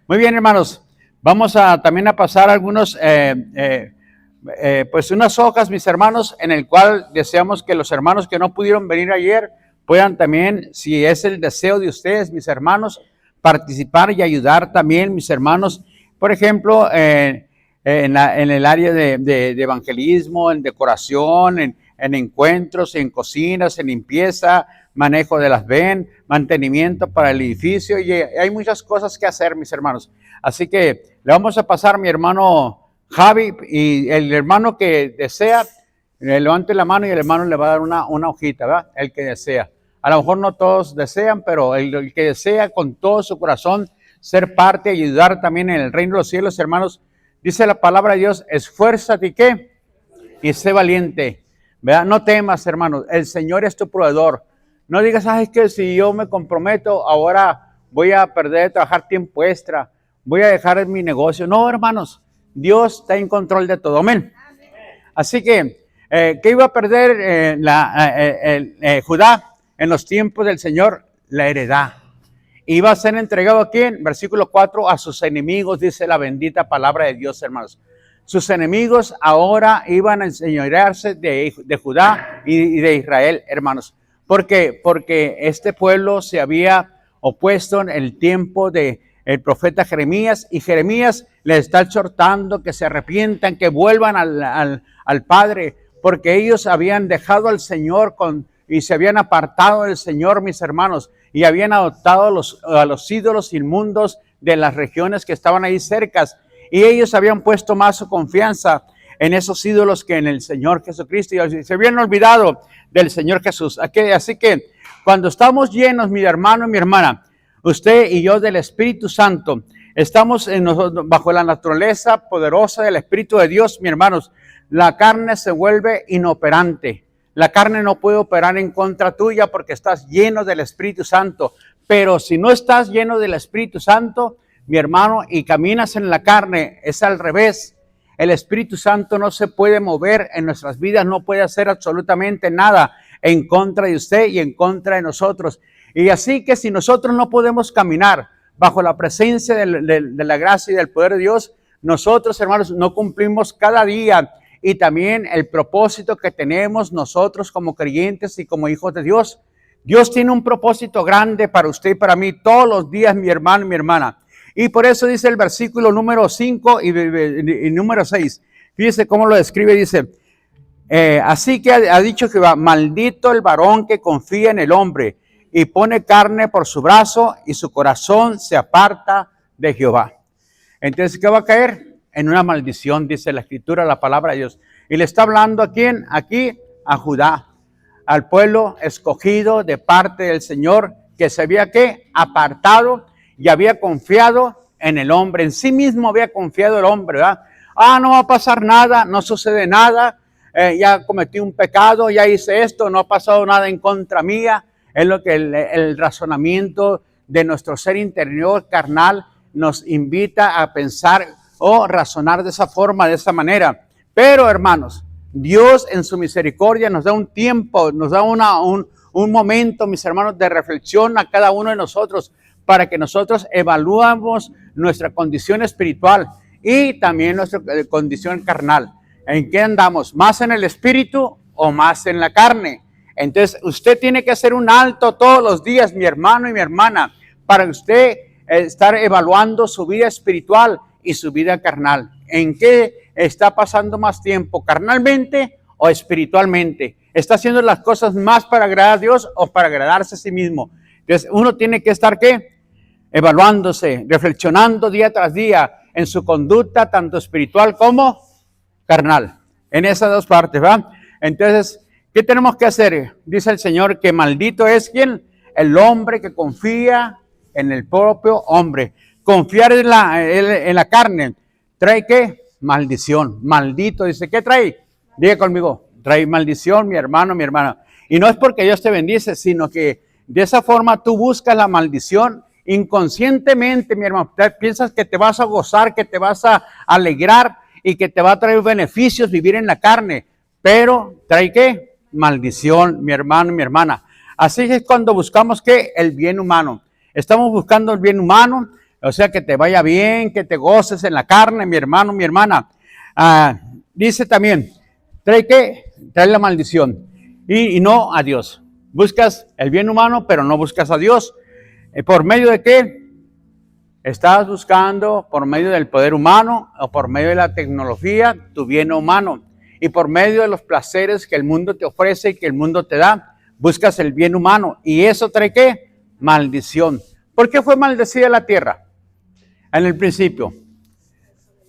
Muy bien, hermanos. Vamos también a pasar algunos, pues unas hojas, mis hermanos, en el cual deseamos que los hermanos que no pudieron venir ayer puedan también, si es el deseo de ustedes, mis hermanos, participar y ayudar también, mis hermanos. Por ejemplo, en el área de evangelismo, en decoración, en encuentros, en cocinas, en limpieza, manejo de las VEN, mantenimiento para el edificio, y hay muchas cosas que hacer, mis hermanos. Así que le vamos a pasar a mi hermano Javi, y el hermano que desea, levante la mano y el hermano le va a dar una hojita, ¿verdad? El que desea. A lo mejor no todos desean, pero el que desea con todo su corazón ser parte y ayudar también en el reino de los cielos, hermanos, dice la palabra de Dios, esfuérzate, ¿qué? Y sé valiente, ¿verdad? No temas, hermanos, el Señor es tu proveedor. No digas, es que si yo me comprometo, ahora voy a perder de trabajar tiempo extra, voy a dejar mi negocio. No, hermanos, Dios está en control de todo, amén. Así que, ¿qué iba a perder Judá en los tiempos del Señor? La heredad. Iba a ser entregado ¿a quién? Versículo 4, a sus enemigos, dice la bendita palabra de Dios, hermanos. Sus enemigos ahora iban a enseñorearse de Judá y de Israel, hermanos. ¿Por qué? Porque este pueblo se había opuesto en el tiempo de el profeta Jeremías, y Jeremías les está exhortando que se arrepientan, que vuelvan al Padre, porque ellos habían dejado al Señor y se habían apartado del Señor, mis hermanos, y habían adoptado a los ídolos inmundos de las regiones que estaban ahí cercas, y ellos habían puesto más su confianza en esos ídolos que en el Señor Jesucristo, y se habían olvidado del Señor Jesús. Así que cuando estamos llenos, mi hermano y mi hermana, usted y yo del Espíritu Santo, estamos bajo la naturaleza poderosa del Espíritu de Dios, mis hermanos, la carne se vuelve inoperante. La carne no puede operar en contra tuya porque estás lleno del Espíritu Santo. Pero si no estás lleno del Espíritu Santo, mi hermano, y caminas en la carne, es al revés. El Espíritu Santo no se puede mover en nuestras vidas, no puede hacer absolutamente nada en contra de usted y en contra de nosotros. Y así que si nosotros no podemos caminar bajo la presencia de la gracia y del poder de Dios, nosotros, hermanos, no cumplimos cada día y también el propósito que tenemos nosotros como creyentes y como hijos de Dios. Dios tiene un propósito grande para usted y para mí todos los días, mi hermano y mi hermana. Y por eso dice el versículo número 5 y número 6. Fíjese cómo lo describe, dice, así que ha dicho Jehová, maldito el varón que confía en el hombre y pone carne por su brazo y su corazón se aparta de Jehová. Entonces, ¿qué va a caer? En una maldición, dice la Escritura, la palabra de Dios. Y le está hablando a quién? Aquí a Judá, al pueblo escogido de parte del Señor, que se había ¿qué? Apartado y había confiado en el hombre. En sí mismo había confiado el hombre, ¿verdad? No va a pasar nada, no sucede nada, ya cometí un pecado, ya hice esto, no ha pasado nada en contra mía. Es lo que el razonamiento de nuestro ser interior carnal nos invita a pensar o razonar de esa forma, de esa manera. Pero, hermanos, Dios en su misericordia nos da un tiempo, nos da un momento, mis hermanos, de reflexión a cada uno de nosotros para que nosotros evaluemos nuestra condición espiritual y también nuestra condición carnal. ¿En qué andamos? ¿Más en el espíritu o más en la carne? Entonces, usted tiene que hacer un alto todos los días, mi hermano y mi hermana, para usted estar evaluando su vida espiritual y su vida carnal. ¿En qué está pasando más tiempo? ¿Carnalmente o espiritualmente? ¿Está haciendo las cosas más para agradar a Dios o para agradarse a sí mismo? Entonces, uno tiene que estar, ¿qué? Evaluándose, reflexionando día tras día en su conducta, tanto espiritual como carnal. En esas dos partes, ¿verdad? Entonces, ¿qué tenemos que hacer? Dice el Señor que maldito es ¿quién? El hombre que confía en el propio hombre. Confiar en la carne, ¿trae qué? Maldición. Maldito, dice, ¿qué trae? Diga conmigo, trae maldición, mi hermano, mi hermana. Y no es porque Dios te bendice, sino que de esa forma tú buscas la maldición inconscientemente, mi hermano. Piensas que te vas a gozar, que te vas a alegrar y que te va a traer beneficios vivir en la carne. Pero, ¿trae qué? Maldición, mi hermano, mi hermana. Así es cuando buscamos, ¿qué? El bien humano. Estamos buscando el bien humano, O sea, que te vaya bien, que te goces en la carne, mi hermano, mi hermana. Dice también, trae la maldición y no a Dios. Buscas el bien humano, pero no buscas a Dios. ¿Por medio de qué? Estás buscando por medio del poder humano o por medio de la tecnología tu bien humano. Y por medio de los placeres que el mundo te ofrece y que el mundo te da, buscas el bien humano. ¿Y eso trae qué? Maldición. ¿Por qué fue maldecida la tierra en el principio?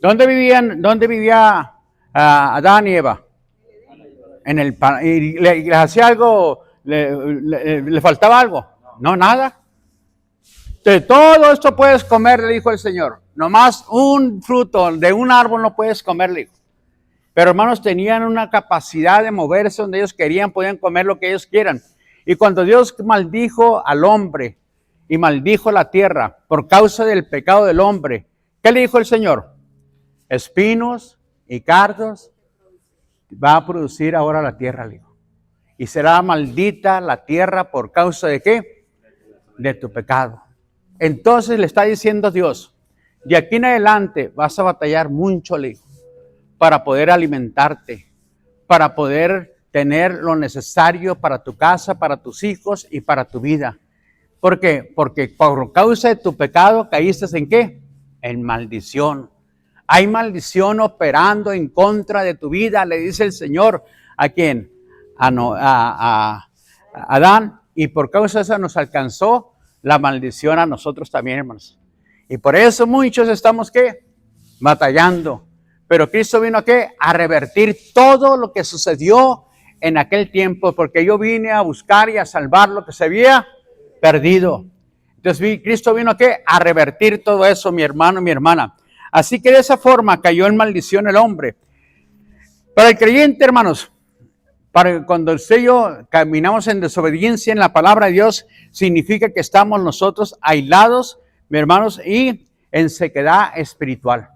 ¿Dónde vivía Adán y Eva? ¿Y le hacía algo? ¿Le faltaba algo? No, nada. De todo esto puedes comer, le dijo el Señor. Nomás un fruto de un árbol no puedes comer, le dijo. Pero hermanos, tenían una capacidad de moverse donde ellos querían, podían comer lo que ellos quieran. Y cuando Dios maldijo al hombre y maldijo la tierra por causa del pecado del hombre, ¿qué le dijo el Señor? Espinos y cardos va a producir ahora la tierra, le dijo. Y será maldita la tierra por causa de ¿qué? De tu pecado. Entonces le está diciendo Dios, de aquí en adelante vas a batallar mucho, le dijo, para poder alimentarte, para poder tener lo necesario para tu casa, para tus hijos y para tu vida. ¿Por qué? Porque por causa de tu pecado caíste ¿en qué? En maldición. Hay maldición operando en contra de tu vida, le dice el Señor. ¿A quién? A Adán. Y por causa de eso nos alcanzó la maldición a nosotros también, hermanos. Y por eso muchos estamos, ¿qué? Batallando. Pero Cristo vino ¿a qué? A revertir todo lo que sucedió en aquel tiempo, porque yo vine a buscar y a salvar lo que se había perdido. Entonces Cristo vino ¿a qué? A revertir todo eso, mi hermano y mi hermana. Así que de esa forma cayó en maldición el hombre. Para el creyente, hermanos, cuando usted y yo caminamos en desobediencia en la palabra de Dios, significa que estamos nosotros aislados, mis hermanos, y en sequedad espiritual.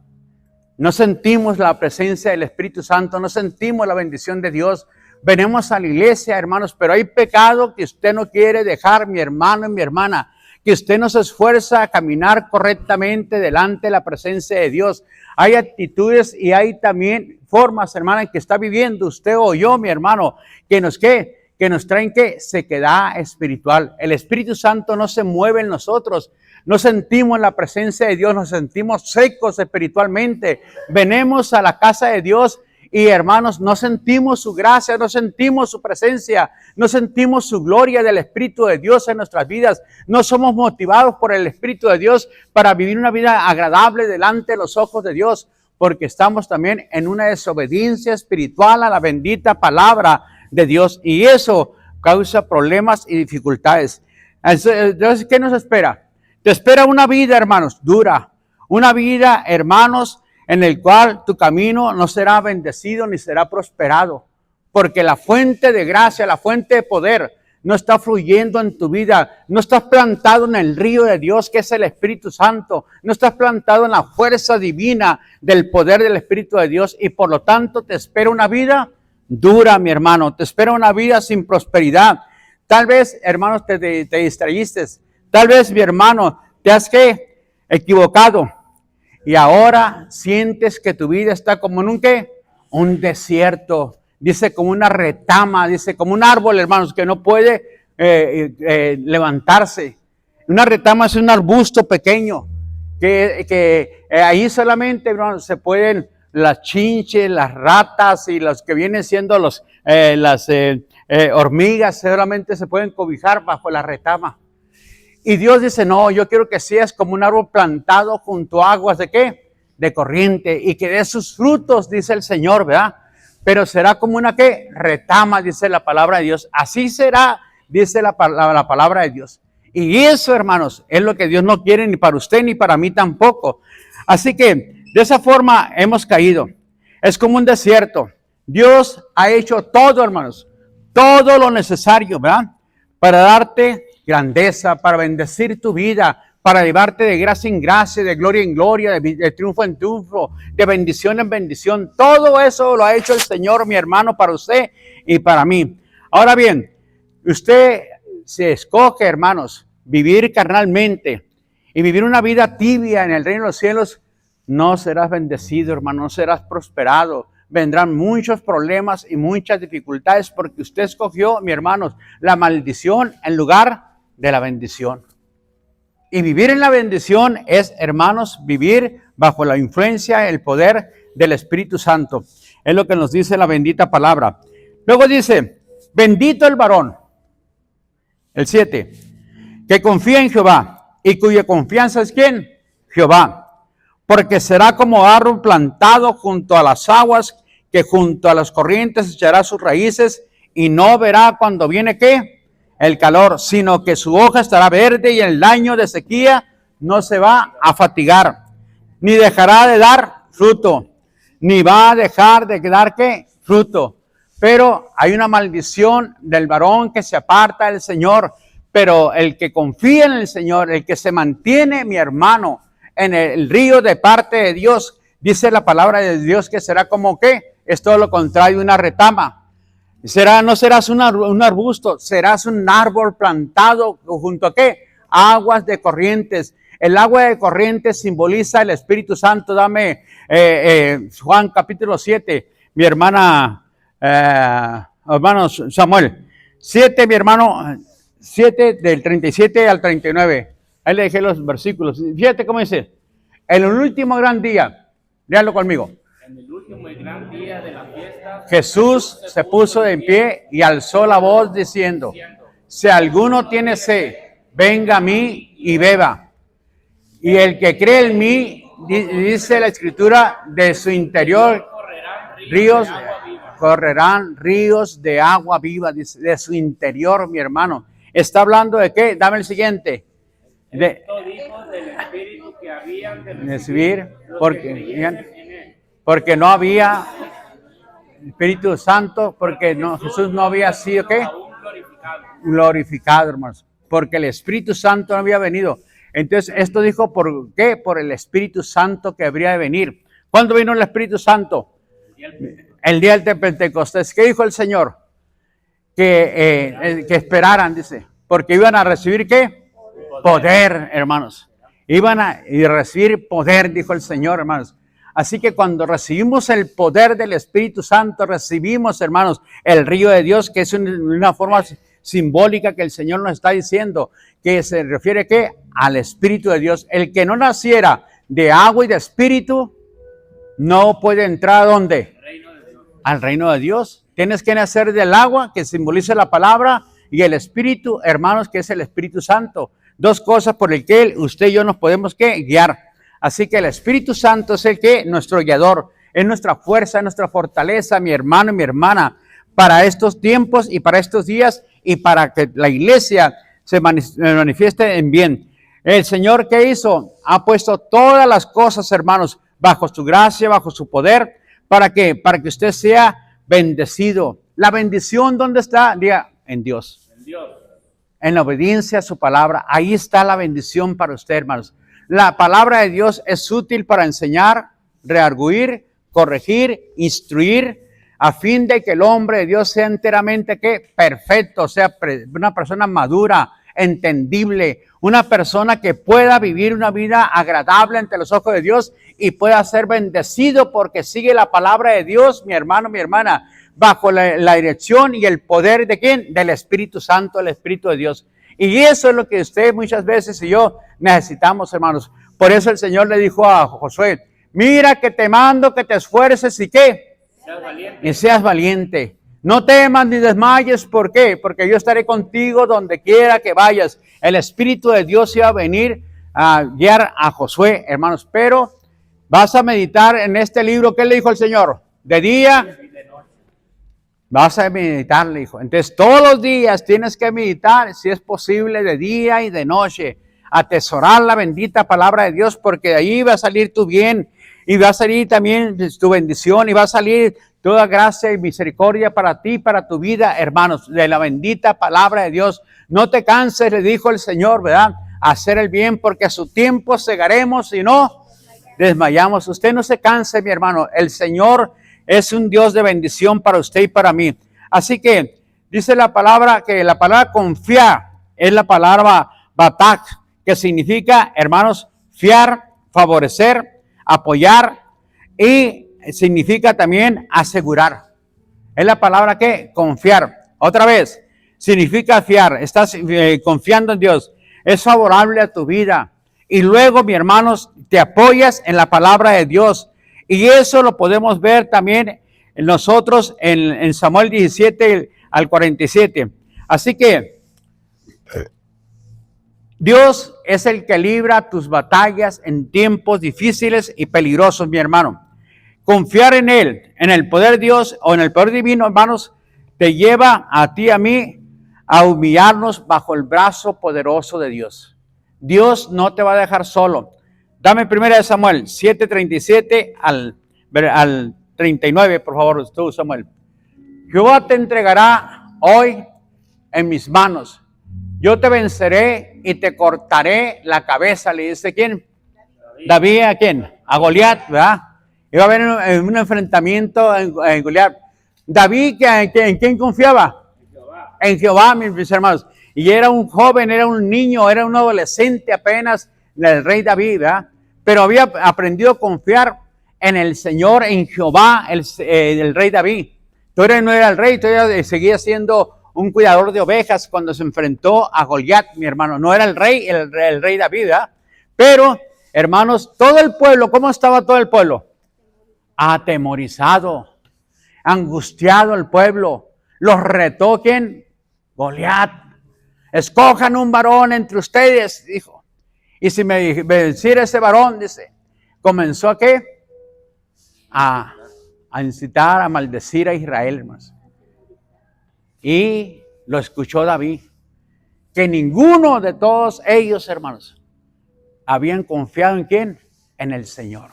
No sentimos la presencia del Espíritu Santo, no sentimos la bendición de Dios. Venimos a la iglesia, hermanos, pero hay pecado que usted no quiere dejar, mi hermano y mi hermana, que usted no se esfuerza a caminar correctamente delante de la presencia de Dios. Hay actitudes y hay también formas, hermana, en que está viviendo usted o yo, mi hermano, que nos traen sequedad espiritual. El Espíritu Santo no se mueve en nosotros. No sentimos la presencia de Dios, nos sentimos secos espiritualmente. Venimos a la casa de Dios y, hermanos, no sentimos su gracia, no sentimos su presencia, no sentimos su gloria del Espíritu de Dios en nuestras vidas. No somos motivados por el Espíritu de Dios para vivir una vida agradable delante de los ojos de Dios, porque estamos también en una desobediencia espiritual a la bendita palabra de Dios, y eso causa problemas y dificultades. Entonces, ¿qué nos espera? Te espera una vida, hermanos, dura. Una vida, hermanos, en el cual tu camino no será bendecido ni será prosperado. Porque la fuente de gracia, la fuente de poder, no está fluyendo en tu vida. No estás plantado en el río de Dios, que es el Espíritu Santo. No estás plantado en la fuerza divina del poder del Espíritu de Dios. Y por lo tanto te espera una vida dura, mi hermano. Te espera una vida sin prosperidad. Tal vez, hermanos, te distrajiste. Tal vez, mi hermano, te has equivocado y ahora sientes que tu vida está como en un desierto. Dice como una retama, dice como un árbol, hermanos, que no puede levantarse. Una retama es un arbusto pequeño que ahí solamente, hermanos, se pueden las chinches, las ratas y los que vienen siendo las hormigas, solamente se pueden cobijar bajo la retama. Y Dios dice, no, yo quiero que seas como un árbol plantado junto a aguas ¿de qué? De corriente, y que dé sus frutos, dice el Señor, ¿verdad? Pero será como una retama, dice la palabra de Dios. Así será, dice la palabra de Dios. Y eso, hermanos, es lo que Dios no quiere ni para usted ni para mí tampoco. Así que de esa forma hemos caído. Es como un desierto. Dios ha hecho todo, hermanos, todo lo necesario, ¿verdad? Para darte grandeza, para bendecir tu vida, para llevarte de gracia en gracia, de gloria en gloria, de triunfo en triunfo, de bendición en bendición. Todo eso lo ha hecho el Señor, mi hermano, para usted y para mí. Ahora bien, usted se escoge, hermanos, vivir carnalmente y vivir una vida tibia en el reino de los cielos, no serás bendecido, hermano, no serás prosperado. Vendrán muchos problemas y muchas dificultades porque usted escogió, mi hermanos, la maldición en lugar de la bendición. Y vivir en la bendición es, hermanos, vivir bajo la influencia, el poder del Espíritu Santo. Es lo que nos dice la bendita palabra. Luego dice, bendito el varón, el 7, que confía en Jehová y cuya confianza es ¿quién? Jehová. Porque será como árbol plantado junto a las aguas, que junto a las corrientes echará sus raíces y no verá cuando viene ¿qué? El calor, sino que su hoja estará verde y el año de sequía no se va a fatigar, ni dejará de dar fruto, ni va a dejar de dar ¿qué? Fruto. Pero hay una maldición del varón que se aparta del Señor, pero el que confía en el Señor, el que se mantiene, mi hermano, en el río de parte de Dios, dice la palabra de Dios que será como ¿qué? Es todo lo contrario, una retama. No serás un arbusto, serás un árbol plantado junto a ¿qué? Aguas de corrientes. El agua de corrientes simboliza el Espíritu Santo. Dame Juan capítulo 7, mi hermano Samuel. 7, mi hermano, 7 del 37 al 39. Ahí le dejé los versículos. Fíjate cómo dice. En el último gran día, léalo conmigo. En el último y gran día de la fiesta, Jesús se puso de pie y alzó la voz diciendo, si alguno tiene sed, venga a mí y beba. Y el que cree en mí, dice la Escritura, de su interior correrán ríos de agua viva, dice, de su interior, mi hermano. ¿Está hablando de qué? Dame el siguiente. esto dijo del Espíritu que habían de Recibir, los que creyesen en él. porque no había Espíritu Santo, porque no, Jesús no había sido ¿qué? Aún Glorificado, hermanos, porque el Espíritu Santo no había venido. Entonces, esto dijo, ¿por qué? Por el Espíritu Santo que habría de venir. ¿Cuándo vino el Espíritu Santo? El día del Pentecostés. ¿Qué dijo el Señor? Que esperaran, dice, porque iban a recibir ¿qué? Poder, hermanos. Iban a recibir poder, dijo el Señor, hermanos. Así que cuando recibimos el poder del Espíritu Santo, recibimos, hermanos, el río de Dios, que es una forma simbólica que el Señor nos está diciendo, que se refiere ¿qué? Al Espíritu de Dios. El que no naciera de agua y de Espíritu, no puede entrar ¿a dónde? Al reino de Dios. Tienes que nacer del agua, que simboliza la palabra, y el Espíritu, hermanos, que es el Espíritu Santo. Dos cosas por el que usted y yo nos podemos ¿qué? Guiar. Así que el Espíritu Santo es el que nuestro guiador, es nuestra fuerza, es nuestra fortaleza, mi hermano y mi hermana, para estos tiempos y para estos días y para que la iglesia se manifieste en bien. El Señor, ¿qué hizo? Ha puesto todas las cosas, hermanos, bajo su gracia, bajo su poder, ¿para qué? Para que usted sea bendecido. La bendición, ¿dónde está? Diga, en Dios. En Dios. En la obediencia a su palabra. Ahí está la bendición para usted, hermanos. La palabra de Dios es útil para enseñar, redarguir, corregir, instruir, a fin de que el hombre de Dios sea enteramente ¿qué? Perfecto, sea una persona madura, entendible, una persona que pueda vivir una vida agradable ante los ojos de Dios y pueda ser bendecido porque sigue la palabra de Dios, mi hermano, mi hermana, bajo la dirección y el poder de ¿quién? Del Espíritu Santo, el Espíritu de Dios. Y eso es lo que usted muchas veces y yo necesitamos, hermanos. Por eso el Señor le dijo a Josué, mira que te mando que te esfuerces y ¿qué? Y seas valiente. No temas ni desmayes. ¿Por qué? Porque yo estaré contigo donde quiera que vayas. El Espíritu de Dios iba a venir a guiar a Josué, hermanos. Pero vas a meditar en este libro. ¿Qué le dijo el Señor? De día. Vas a meditar, le dijo. Entonces, todos los días tienes que meditar, si es posible, de día y de noche. Atesorar la bendita palabra de Dios, porque de ahí va a salir tu bien. Y va a salir también tu bendición. Y va a salir toda gracia y misericordia para ti, para tu vida, hermanos. De la bendita palabra de Dios. No te canses, le dijo el Señor, ¿verdad? Hacer el bien, porque a su tiempo segaremos y no desmayamos. Usted no se canse, mi hermano. El Señor es un Dios de bendición para usted y para mí. Así que dice la palabra que la palabra confiar es la palabra batak, que significa, hermanos, fiar, favorecer, apoyar y significa también asegurar. Es la palabra que confiar. Otra vez, significa fiar. Estás confiando en Dios. Es favorable a tu vida. Y luego, mis hermanos, te apoyas en la palabra de Dios. Y eso lo podemos ver también nosotros en Samuel 17 al 47. Así que Dios es el que libra tus batallas en tiempos difíciles y peligrosos, mi hermano. Confiar en Él, en el poder de Dios o en el poder divino, hermanos, te lleva a ti y a mí a humillarnos bajo el brazo poderoso de Dios. Dios no te va a dejar solo. Dame 1 Samuel 7:37 al 39, por favor, tú, Samuel. Jehová te entregará hoy en mis manos. Yo te venceré y te cortaré la cabeza. Le dice, ¿quién? David, ¿a quién? A Goliat, ¿verdad? Iba a haber un enfrentamiento en Goliat. David, ¿en quién confiaba? En Jehová, mis hermanos. Y era un joven, era un niño, era un adolescente apenas, el rey David, ¿verdad? Pero había aprendido a confiar en el Señor, en Jehová, el rey David. Todavía no era el rey, todavía seguía siendo un cuidador de ovejas cuando se enfrentó a Goliat, mi hermano. No era el rey David, ¿verdad? Pero, hermanos, todo el pueblo, ¿cómo estaba todo el pueblo? Atemorizado, angustiado el pueblo. Los retó, ¿quién? Goliat. Escojan un varón entre ustedes, dijo. Y si me venciera ese varón, dice, comenzó a ¿qué? A incitar, a maldecir a Israel, hermanos. Y lo escuchó David, que ninguno de todos ellos, hermanos, habían confiado en ¿quién? En el Señor.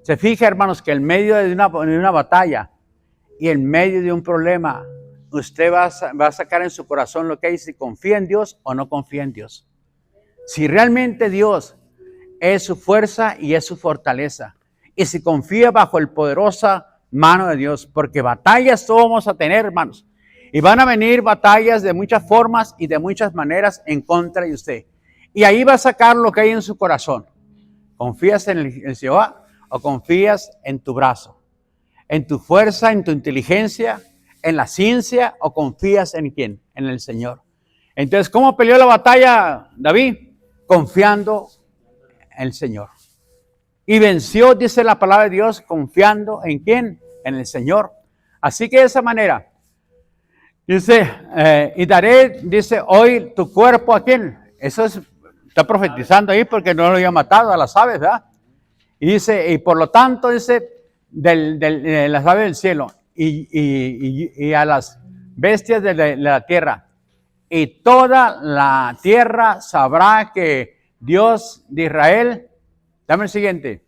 Se fija, hermanos, que en medio de una batalla y en medio de un problema, usted va a sacar en su corazón lo que hay, si confía en Dios o no confía en Dios. Si realmente Dios es su fuerza y es su fortaleza, y si confía bajo la poderosa mano de Dios, porque batallas todos vamos a tener, hermanos, y van a venir batallas de muchas formas y de muchas maneras en contra de usted. Y ahí va a sacar lo que hay en su corazón. ¿Confías en el Jehová o confías en tu brazo? ¿En tu fuerza, en tu inteligencia, en la ciencia o confías en quién? En el Señor. Entonces, ¿cómo peleó la batalla David? Confiando en el Señor. Y venció, dice la palabra de Dios, confiando en quién? En el Señor. Así que de esa manera, dice, y daré, dice, hoy tu cuerpo a quién. Eso está profetizando ahí porque no lo había matado a las aves, ¿verdad? Y dice, y por lo tanto, dice, de las aves del cielo y a las bestias de la tierra. Y toda la tierra sabrá que Dios de Israel, dame el siguiente,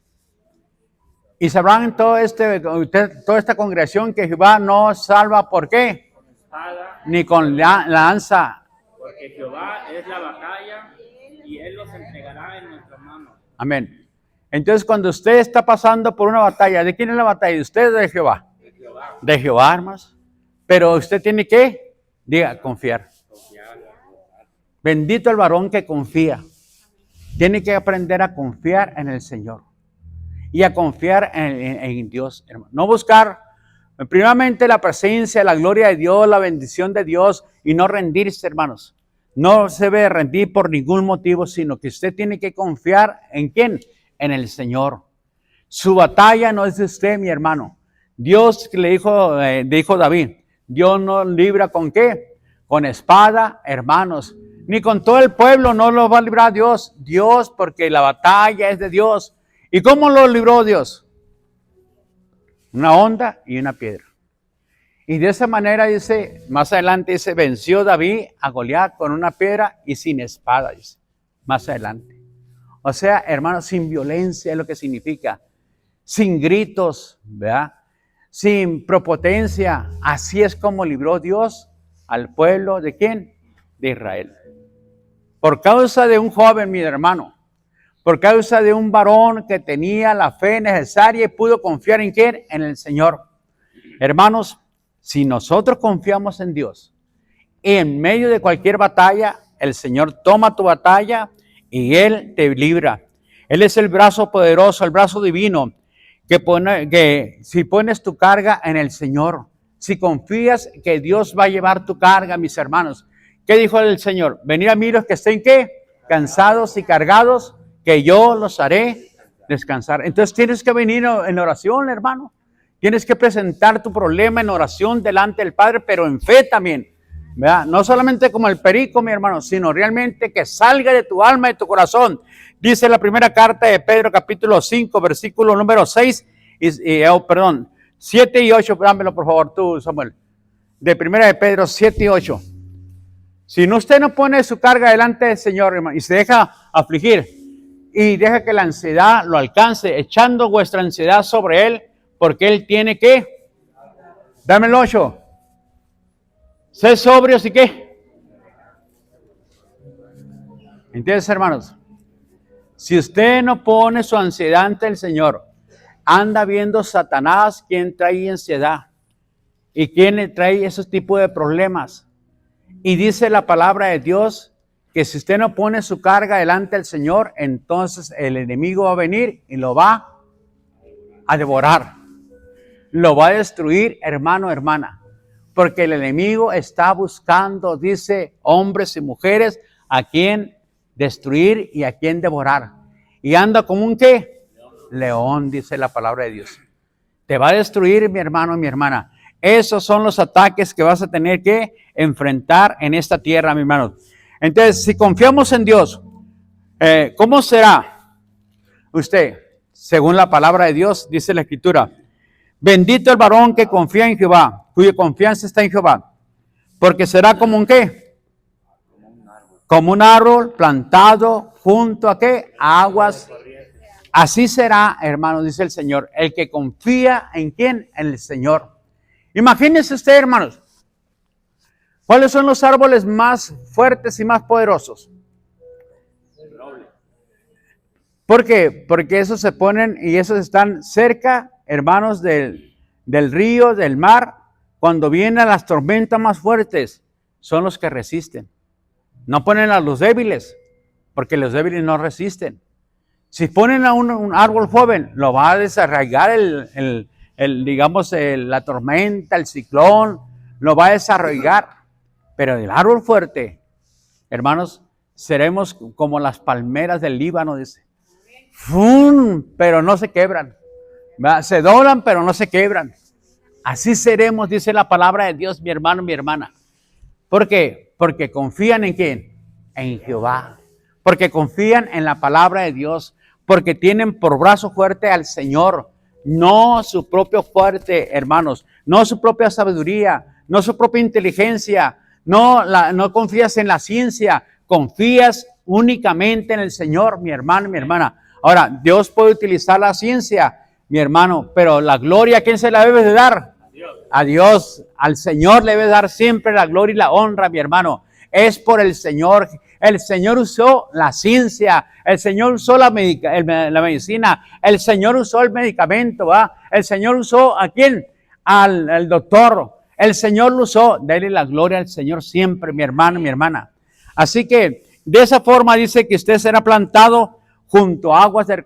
y sabrán toda esta congregación que Jehová no salva, ¿por qué? Con espada, Ni con lanza. porque Jehová es la batalla y Él los entregará en nuestras manos. Amén. Entonces, cuando usted está pasando por una batalla, ¿de quién es la batalla? ¿De usted o de Jehová? De Jehová. De Jehová, hermanos. Pero usted tiene que, diga, confiar. Bendito el varón que confía. Tiene que aprender a confiar en el Señor y a confiar en Dios, hermano. No buscar primeramente la presencia, la gloria de Dios, la bendición de Dios y no rendirse, hermanos. No se debe rendir por ningún motivo, sino que usted tiene que confiar en ¿quién? En el Señor. Su batalla no es de usted, mi hermano. Dios le dijo David, Dios no libra ¿con qué? Con espada, hermanos. Ni con todo el pueblo no lo va a librar Dios. Dios, porque la batalla es de Dios. ¿Y cómo lo libró Dios? Una onda y una piedra. Y de esa manera dice, más adelante dice, venció David a Goliat con una piedra y sin espada, dice, más adelante. O sea, hermanos, sin violencia es lo que significa. Sin gritos, ¿verdad? Sin prepotencia. Así es como libró Dios al pueblo ¿de quién? De Israel. Por causa de un joven, mi hermano. Por causa de un varón que tenía la fe necesaria y pudo confiar en quién? En el Señor. Hermanos, si nosotros confiamos en Dios, en medio de cualquier batalla, el Señor toma tu batalla y Él te libra. Él es el brazo poderoso, el brazo divino, que si pones tu carga en el Señor, si confías que Dios va a llevar tu carga, mis hermanos. ¿Qué dijo el Señor? Venid a mí los que estén, ¿qué? Cansados y cargados, que yo los haré descansar. Entonces tienes que venir en oración, hermano. Tienes que presentar tu problema en oración delante del Padre, pero en fe también. ¿Verdad? No solamente como el perico, mi hermano, sino realmente que salga de tu alma y tu corazón. Dice la primera carta de Pedro, capítulo 5, versículo número 6, 7 y 8. Dámelo, por favor, tú, Samuel. De primera de Pedro 7 y 8. Si usted no pone su carga delante del Señor, hermano, y se deja afligir, y deja que la ansiedad lo alcance, echando vuestra ansiedad sobre Él, porque Él tiene que, dame el 8, ser sobrios y qué. ¿Entiendes, hermanos? Si usted no pone su ansiedad ante el Señor, anda viendo Satanás quién trae ansiedad y quién le trae esos tipos de problemas. Y dice la palabra de Dios que si usted no pone su carga delante del Señor, entonces el enemigo va a venir y lo va a devorar. Lo va a destruir, hermano, hermana. Porque el enemigo está buscando, dice, hombres y mujeres a quien destruir y a quien devorar. Y anda como un ¿qué? León, dice la palabra de Dios. Te va a destruir, mi hermano y mi hermana. Esos son los ataques que vas a tener que enfrentar en esta tierra, mi hermano. Entonces, si confiamos en Dios, ¿cómo será usted? Según la palabra de Dios, dice la Escritura. Bendito el varón que confía en Jehová, cuya confianza está en Jehová. Porque será como un ¿qué? Como un árbol plantado junto a ¿qué? A aguas. Así será, hermanos, dice el Señor, el que confía en ¿quién? En el Señor. Imagínense usted, hermanos, ¿cuáles son los árboles más fuertes y más poderosos? ¿Por qué? Porque esos se ponen y esos están cerca, hermanos, del río, del mar. Cuando vienen las tormentas más fuertes, son los que resisten. No ponen a los débiles, porque los débiles no resisten. Si ponen a un árbol joven, lo va a desarraigar la tormenta, el ciclón, lo va a desarrollar. Pero el árbol fuerte, hermanos, seremos como las palmeras del Líbano, dice. ¡Fum! Pero no se quebran. ¿Verdad? Se doblan, pero no se quebran. Así seremos, dice la palabra de Dios, mi hermano, mi hermana. ¿Por qué? Porque confían en ¿quién? En Jehová. Porque confían en la palabra de Dios. Porque tienen por brazo fuerte al Señor. No su propio fuerte, hermanos. No su propia sabiduría. No su propia inteligencia. No confías en la ciencia. Confías únicamente en el Señor, mi hermano, mi hermana. Ahora, Dios puede utilizar la ciencia, mi hermano, pero la gloria, ¿a quién se la debe de dar? A Dios, al Señor le debe dar siempre la gloria y la honra, mi hermano. Es por el Señor. El Señor usó la ciencia, el Señor usó la medicina, el Señor usó el medicamento, ¿va? El Señor usó ¿a quién? Al doctor. El Señor lo usó. Dele la gloria al Señor siempre, mi hermano, mi hermana. Así que de esa forma dice que usted será plantado junto a aguas de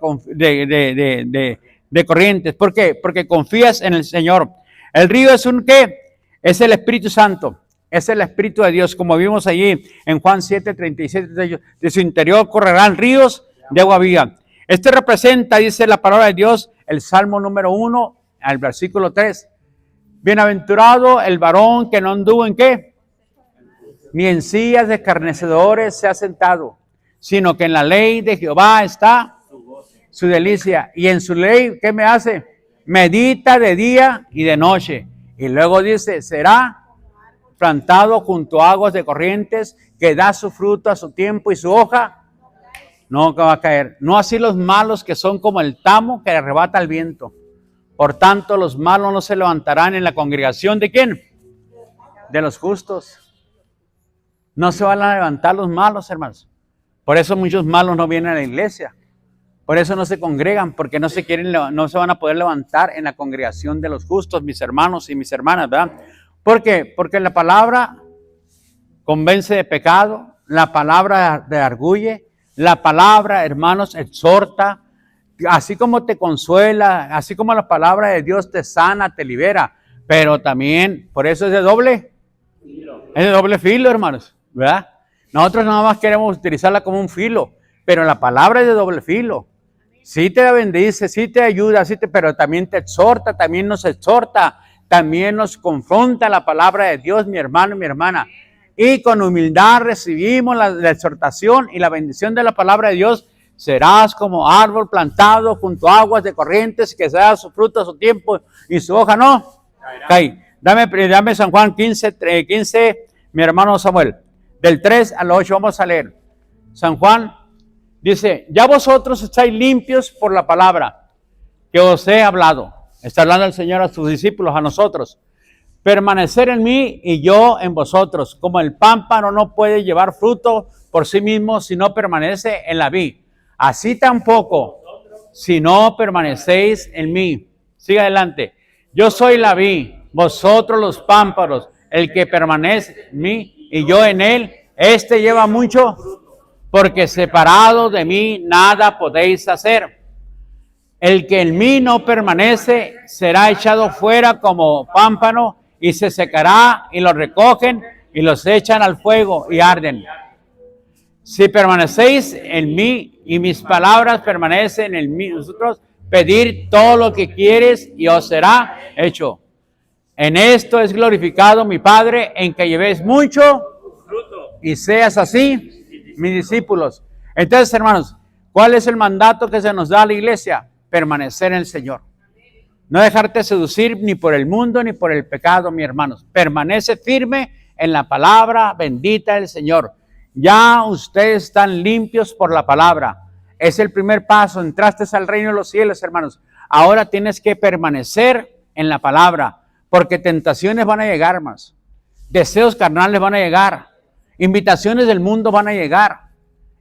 corrientes. ¿Por qué? Porque confías en el Señor. El río es un ¿qué? Es el Espíritu Santo. Es el Espíritu de Dios, como vimos allí en Juan 7, 37, de su interior correrán ríos de agua viva. Este representa, dice la palabra de Dios, el Salmo número 1, al versículo 3. Bienaventurado el varón que no anduvo en ¿qué? Ni en sillas de escarnecedores se ha sentado, sino que en la ley de Jehová está su delicia. Y en su ley, ¿qué me hace? Medita de día y de noche. Y luego dice, será plantado junto a aguas de corrientes, que da su fruto a su tiempo y su hoja no va a caer. No así los malos, que son como el tamo que arrebata el viento. Por tanto, los malos no se levantarán en la congregación ¿de quién? De los justos. No se van a levantar los malos, hermanos. Por eso muchos malos no vienen a la iglesia. Por eso no se congregan, porque no se van a poder levantar en la congregación de los justos, mis hermanos y mis hermanas, ¿verdad? ¿Por qué? Porque la palabra convence de pecado, la palabra de arguye, La palabra, hermanos, exhorta, así como te consuela, así como la palabra de Dios te sana, te libera, pero también, por eso es de doble filo, hermanos, ¿verdad? Nosotros nada más queremos utilizarla como un filo, pero la palabra es de doble filo. Sí te bendice, sí te ayuda, pero también te exhorta, también nos exhorta, también nos confronta la palabra de Dios, mi hermano y mi hermana. Y con humildad recibimos la exhortación y la bendición de la palabra de Dios. Serás como árbol plantado junto a aguas de corrientes, que sea su fruto a su tiempo y su hoja no cae. Dame San Juan 15, mi hermano Samuel. Del 3 al 8 vamos a leer. San Juan dice, ya vosotros estáis limpios por la palabra que os he hablado. Está hablando el Señor a sus discípulos, a nosotros. Permanecer en mí y yo en vosotros. Como el pámpano no puede llevar fruto por sí mismo si no permanece en la vid. Así tampoco, si no permanecéis en mí. Sigue adelante. Yo soy la vid, vosotros los pámpanos. El que permanece en mí y yo en él, este lleva mucho, porque separado de mí nada podéis hacer. El que en mí no permanece será echado fuera como pámpano y se secará, y los recogen y los echan al fuego y arden. Si permanecéis en mí y mis palabras permanecen en mí, nosotros pedir todo lo que quieres y os será hecho. En esto es glorificado mi Padre, en que llevéis mucho fruto y seas así mis discípulos. Entonces, hermanos, ¿cuál es el mandato que se nos da a la iglesia? Permanecer en el Señor. No dejarte seducir ni por el mundo ni por el pecado, mis hermanos. Permanece firme en la palabra bendita del Señor. Ya ustedes están limpios por la palabra. Es el primer paso. Entraste al reino de los cielos, hermanos. Ahora tienes que permanecer en la palabra, porque tentaciones van a llegar más. Deseos carnales van a llegar. Invitaciones del mundo van a llegar.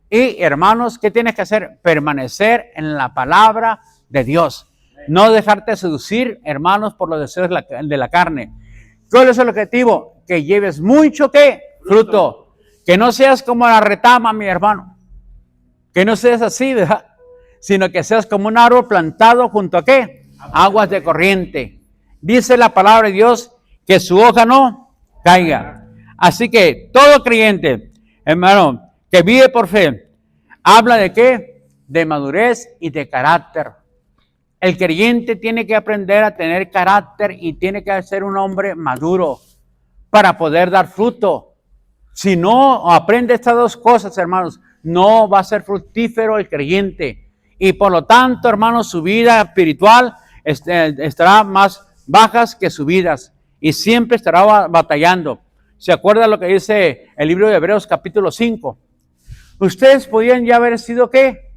Y, hermanos, ¿qué tienes que hacer? Permanecer en la palabra de Dios. No dejarte seducir, hermanos, por los deseos de la carne. ¿Cuál es el objetivo? Que lleves mucho, ¿qué? Fruto. Que no seas como la retama, mi hermano. Que no seas así, ¿verdad? Sino que seas como un árbol plantado junto a ¿qué? Aguas de corriente. Dice la palabra de Dios que su hoja no caiga. Así que todo creyente, hermano, que vive por fe, habla de ¿qué? De madurez y de carácter. El creyente tiene que aprender a tener carácter y tiene que ser un hombre maduro para poder dar fruto. Si no aprende estas dos cosas, hermanos, no va a ser fructífero el creyente. Y por lo tanto, hermanos, su vida espiritual estará más bajas que subidas y siempre estará batallando. ¿Se acuerda lo que dice el libro de Hebreos capítulo 5? Ustedes podían ya haber sido ¿qué?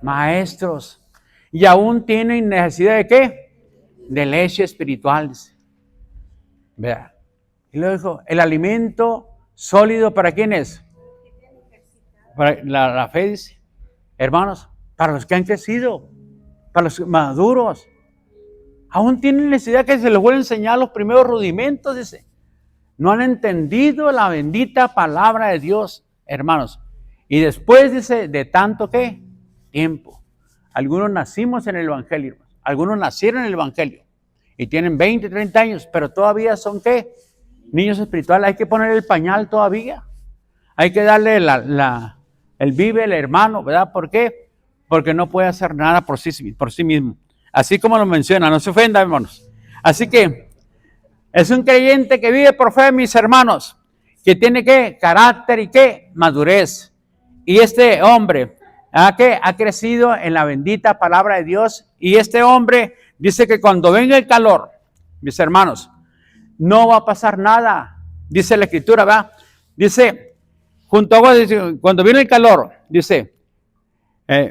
Maestros. Y aún tienen necesidad de ¿qué? De leche espiritual. Vea. Y luego dijo, el alimento sólido, ¿para quién es? Para la fe, dice. Hermanos, para los que han crecido, para los maduros. Aún tienen necesidad que se les vuelva a enseñar los primeros rudimentos, dice. No han entendido la bendita palabra de Dios, hermanos. Y después dice, de tanto ¿qué? Tiempo. Algunos nacimos en el Evangelio, algunos nacieron en el Evangelio y tienen 20, 30 años, pero todavía son ¿qué? Niños espirituales. Hay que poner el pañal todavía. Hay que darle el vive, el hermano, ¿verdad? ¿Por qué? Porque no puede hacer nada por sí mismo. Así como lo menciona, no se ofenda, hermanos. Así que es un creyente que vive por fe, mis hermanos, que tiene ¿qué? Carácter y ¿qué? Madurez. Y este hombre que ha crecido en la bendita palabra de Dios, y este hombre dice que cuando venga el calor, mis hermanos, no va a pasar nada, dice la escritura, ¿verdad? Dice, junto a agua, cuando viene el calor, dice,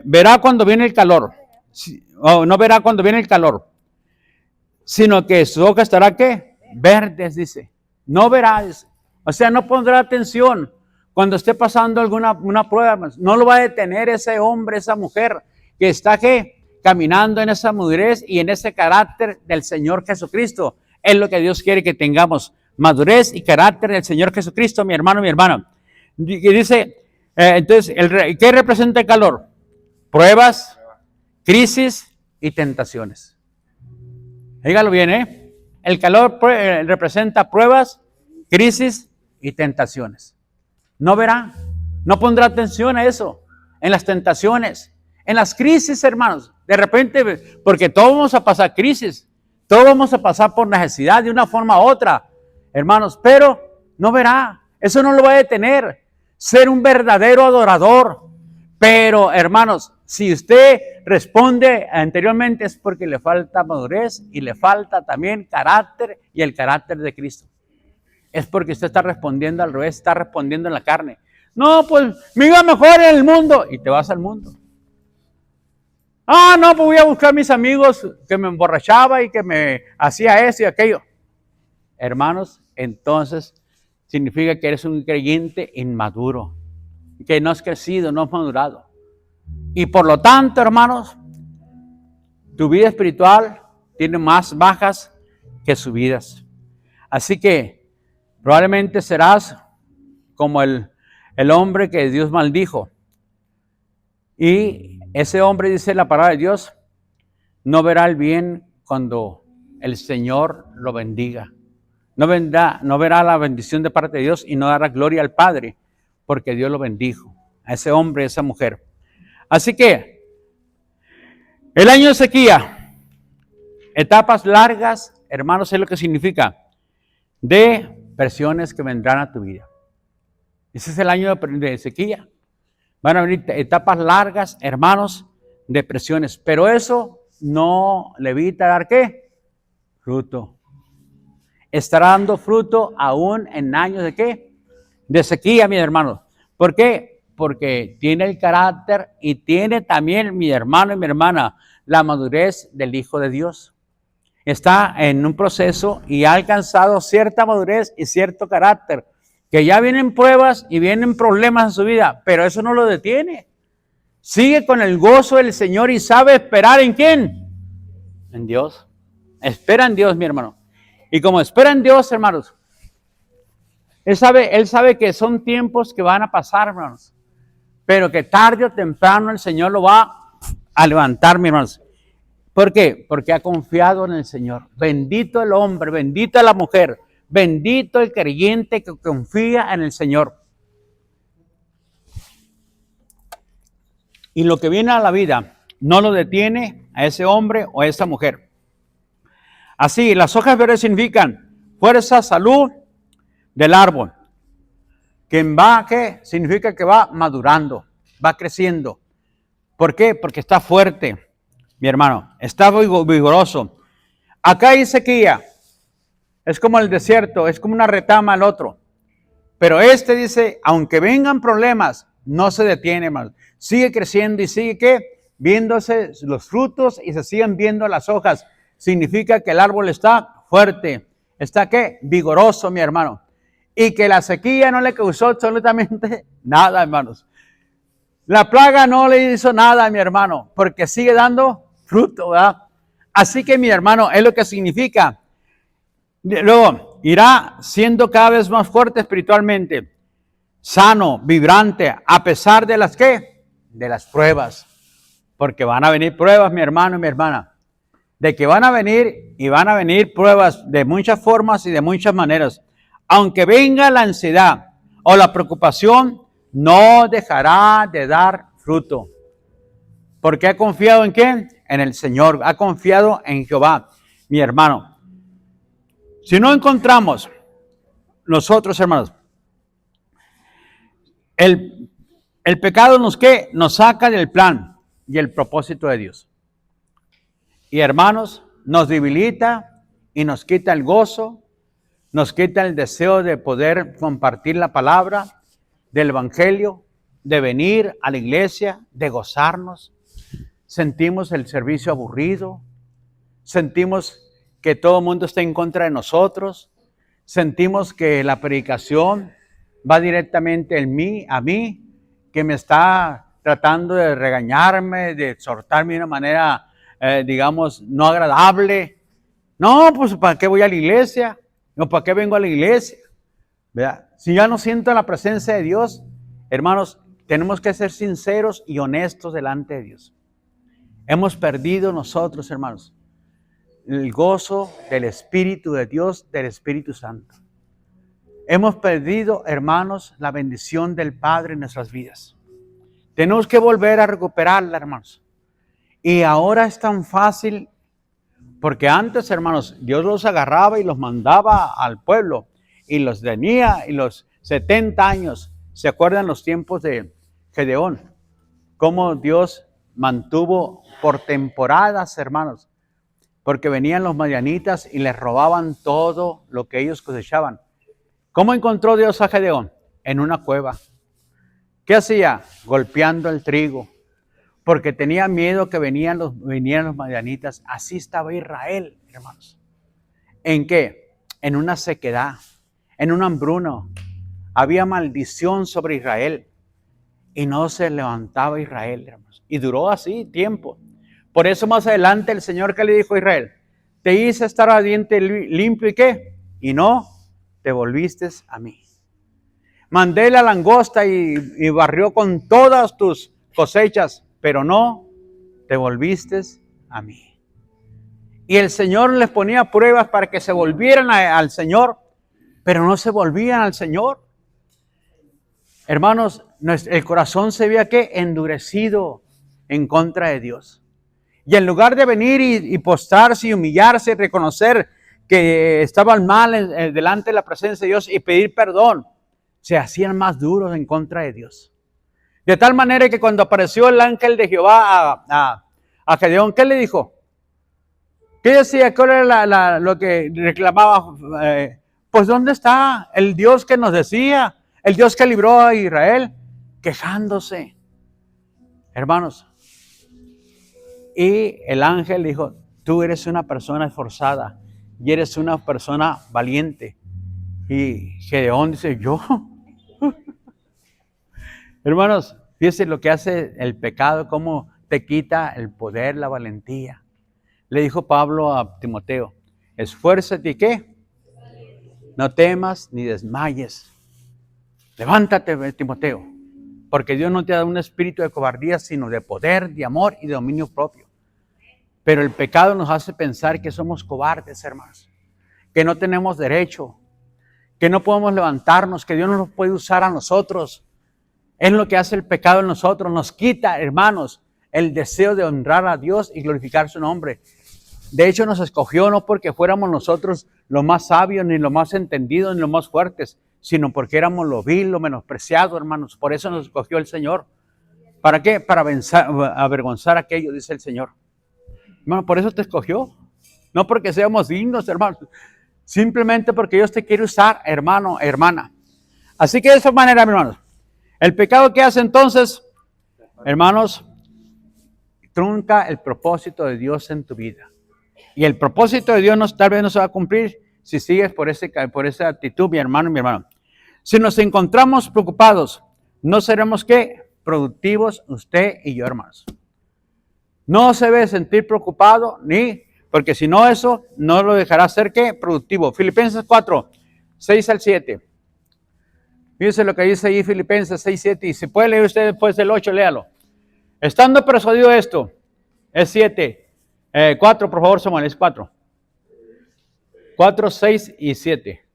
verá cuando viene el calor, no verá cuando viene el calor, sino que su hoja estará ¿qué? Verdes, dice, no verá, dice. O sea, no pondrá atención. Cuando esté pasando una prueba, no lo va a detener ese hombre, esa mujer que está ¿qué? Caminando en esa madurez y en ese carácter del Señor Jesucristo. Es lo que Dios quiere que tengamos, madurez y carácter del Señor Jesucristo, mi hermano, mi hermana. Y dice, Entonces, ¿qué representa el calor? Pruebas, crisis y tentaciones. Dígalo bien, ¿eh? El calor representa pruebas, crisis y tentaciones. No verá, no pondrá atención a eso, en las tentaciones, en las crisis, hermanos. De repente, porque todos vamos a pasar crisis, todos vamos a pasar por necesidad de una forma u otra, hermanos, pero no verá, eso no lo va a detener. Ser un verdadero adorador. Pero, hermanos, si usted responde anteriormente es porque le falta madurez y le falta también carácter y el carácter de Cristo. Es porque usted está respondiendo al revés, está respondiendo en la carne. No, pues me iba mejor en el mundo y te vas al mundo. Ah, no, pues voy a buscar a mis amigos que me emborrachaba y que me hacía eso y aquello. Hermanos, entonces significa que eres un creyente inmaduro, que no has crecido, no has madurado. Y por lo tanto, hermanos, tu vida espiritual tiene más bajas que subidas. Así que probablemente serás como el hombre que Dios maldijo. Y ese hombre, dice la palabra de Dios, no verá el bien cuando el Señor lo bendiga. No verá la bendición de parte de Dios y no dará gloria al Padre, porque Dios lo bendijo, a ese hombre, a esa mujer. Así que, el año de sequía, etapas largas, hermanos, es lo que significa, de presiones que vendrán a tu vida. Ese es el año de sequía. Van a venir etapas largas, hermanos, de presiones, pero eso no le evita dar ¿qué? Fruto. Estará dando fruto aún en años de ¿qué? De sequía, mis hermanos. ¿Por qué? Porque tiene el carácter y tiene también, mi hermano y mi hermana, la madurez del Hijo de Dios. Está en un proceso y ha alcanzado cierta madurez y cierto carácter, que ya vienen pruebas y vienen problemas en su vida, pero eso no lo detiene. Sigue con el gozo del Señor y sabe esperar ¿en quién? En Dios. Espera en Dios, mi hermano. Y como espera en Dios, hermanos, Él sabe que son tiempos que van a pasar, hermanos, pero que tarde o temprano el Señor lo va a levantar, mis hermanos. ¿Por qué? Porque ha confiado en el Señor. Bendito el hombre, bendita la mujer, bendito el creyente que confía en el Señor. Y lo que viene a la vida no lo detiene a ese hombre o a esa mujer. Así, las hojas verdes significan fuerza, salud del árbol. ¿Qué significa? Que va madurando, va creciendo. ¿Por qué? Porque está fuerte, mi hermano, está vigoroso. Acá hay sequía, es como el desierto, es como una retama al otro. Pero dice, aunque vengan problemas, no se detiene, hermano. Sigue creciendo y sigue ¿qué? Viéndose los frutos y se siguen viendo las hojas. Significa que el árbol está fuerte, está ¿qué? Vigoroso, mi hermano. Y que la sequía no le causó absolutamente nada, hermanos. La plaga no le hizo nada, mi hermano, porque sigue dando fruto, ¿verdad? Así que, mi hermano, es lo que significa. Luego, irá siendo cada vez más fuerte espiritualmente, sano, vibrante, a pesar de las ¿qué? De las pruebas. Porque van a venir pruebas, mi hermano y mi hermana. De que van a venir y van a venir pruebas de muchas formas y de muchas maneras. Aunque venga la ansiedad o la preocupación, no dejará de dar fruto. Porque ha confiado ¿en quién? En el Señor. Ha confiado en Jehová, mi hermano. Si no encontramos nosotros, hermanos, el pecado nos saca del plan y el propósito de Dios. Y hermanos, nos debilita y nos quita el gozo, nos quita el deseo de poder compartir la palabra del Evangelio, de venir a la iglesia, de gozarnos. Sentimos el servicio aburrido, sentimos que todo el mundo está en contra de nosotros, sentimos que la predicación va directamente a mí, que me está tratando de regañarme, de exhortarme de una manera, digamos, no agradable. No, pues ¿para qué voy a la iglesia? No, ¿para qué vengo a la iglesia? ¿Verdad? Si ya no siento la presencia de Dios, hermanos, tenemos que ser sinceros y honestos delante de Dios. Hemos perdido nosotros, hermanos, el gozo del Espíritu de Dios, del Espíritu Santo. Hemos perdido, hermanos, la bendición del Padre en nuestras vidas. Tenemos que volver a recuperarla, hermanos. Y ahora es tan fácil, porque antes, hermanos, Dios los agarraba y los mandaba al pueblo y los tenía, y los 70 años, ¿se acuerdan los tiempos de Gedeón? Cómo Dios mantuvo por temporadas, hermanos, porque venían los madianitas y les robaban todo lo que ellos cosechaban. ¿Cómo encontró Dios a Gedeón? En una cueva. ¿Qué hacía? Golpeando el trigo, porque tenía miedo que vinieran los madianitas. Así estaba Israel, hermanos. ¿En qué? En una sequedad, en un hambruno. Había maldición sobre Israel y no se levantaba Israel, hermanos. Y duró así tiempo. Por eso más adelante el Señor, ¿qué le dijo a Israel? Te hice estar a diente limpio, ¿y qué? Y no te volviste a mí. Mandé la langosta y barrió con todas tus cosechas, pero no te volviste a mí. Y el Señor les ponía pruebas para que se volvieran al Señor, pero no se volvían al Señor. Hermanos, el corazón se veía que endurecido en contra de Dios. Y en lugar de venir y postrarse y humillarse y reconocer que estaban mal delante de la presencia de Dios y pedir perdón, se hacían más duros en contra de Dios. De tal manera que cuando apareció el ángel de Jehová a Gedeón, ¿qué le dijo? ¿Qué decía? ¿Cuál era lo que reclamaba? Pues ¿dónde está el Dios que nos decía? El Dios que libró a Israel, quejándose. Hermanos, y el ángel dijo, tú eres una persona esforzada y eres una persona valiente. Y Gedeón dice, ¿yo? Hermanos, fíjense lo que hace el pecado, cómo te quita el poder, la valentía. Le dijo Pablo a Timoteo, esfuérzate, ¿y qué? No temas ni desmayes. Levántate, Timoteo, porque Dios no te ha dado un espíritu de cobardía, sino de poder, de amor y de dominio propio. Pero el pecado nos hace pensar que somos cobardes, hermanos, que no tenemos derecho, que no podemos levantarnos, que Dios no nos puede usar a nosotros. Es lo que hace el pecado en nosotros, nos quita, hermanos, el deseo de honrar a Dios y glorificar su nombre. De hecho, nos escogió no porque fuéramos nosotros los más sabios, ni los más entendidos, ni los más fuertes, sino porque éramos lo vil, lo menospreciado, hermanos. Por eso nos escogió el Señor. ¿Para qué? Para avergonzar aquello, dice el Señor. Hermano, por eso te escogió. No porque seamos dignos, hermanos. Simplemente porque Dios te quiere usar, hermano, hermana. Así que de esa manera, hermanos, el pecado que hace entonces, hermanos, trunca el propósito de Dios en tu vida. Y el propósito de Dios tal vez no se va a cumplir si sigues por esa actitud, mi hermano y mi hermana. Si nos encontramos preocupados, no seremos ¿qué? Productivos usted y yo, hermanos. No se debe sentir preocupado, porque si no eso, no lo dejará ser ¿qué? Productivo. Filipenses 4, 6 al 7. Fíjense lo que dice ahí Filipenses 6, 7. Y si puede leer usted después del 8, léalo. Estando persuadido de esto, es 7. 4, por favor, Samuel, es 4. 4, 6 y 7.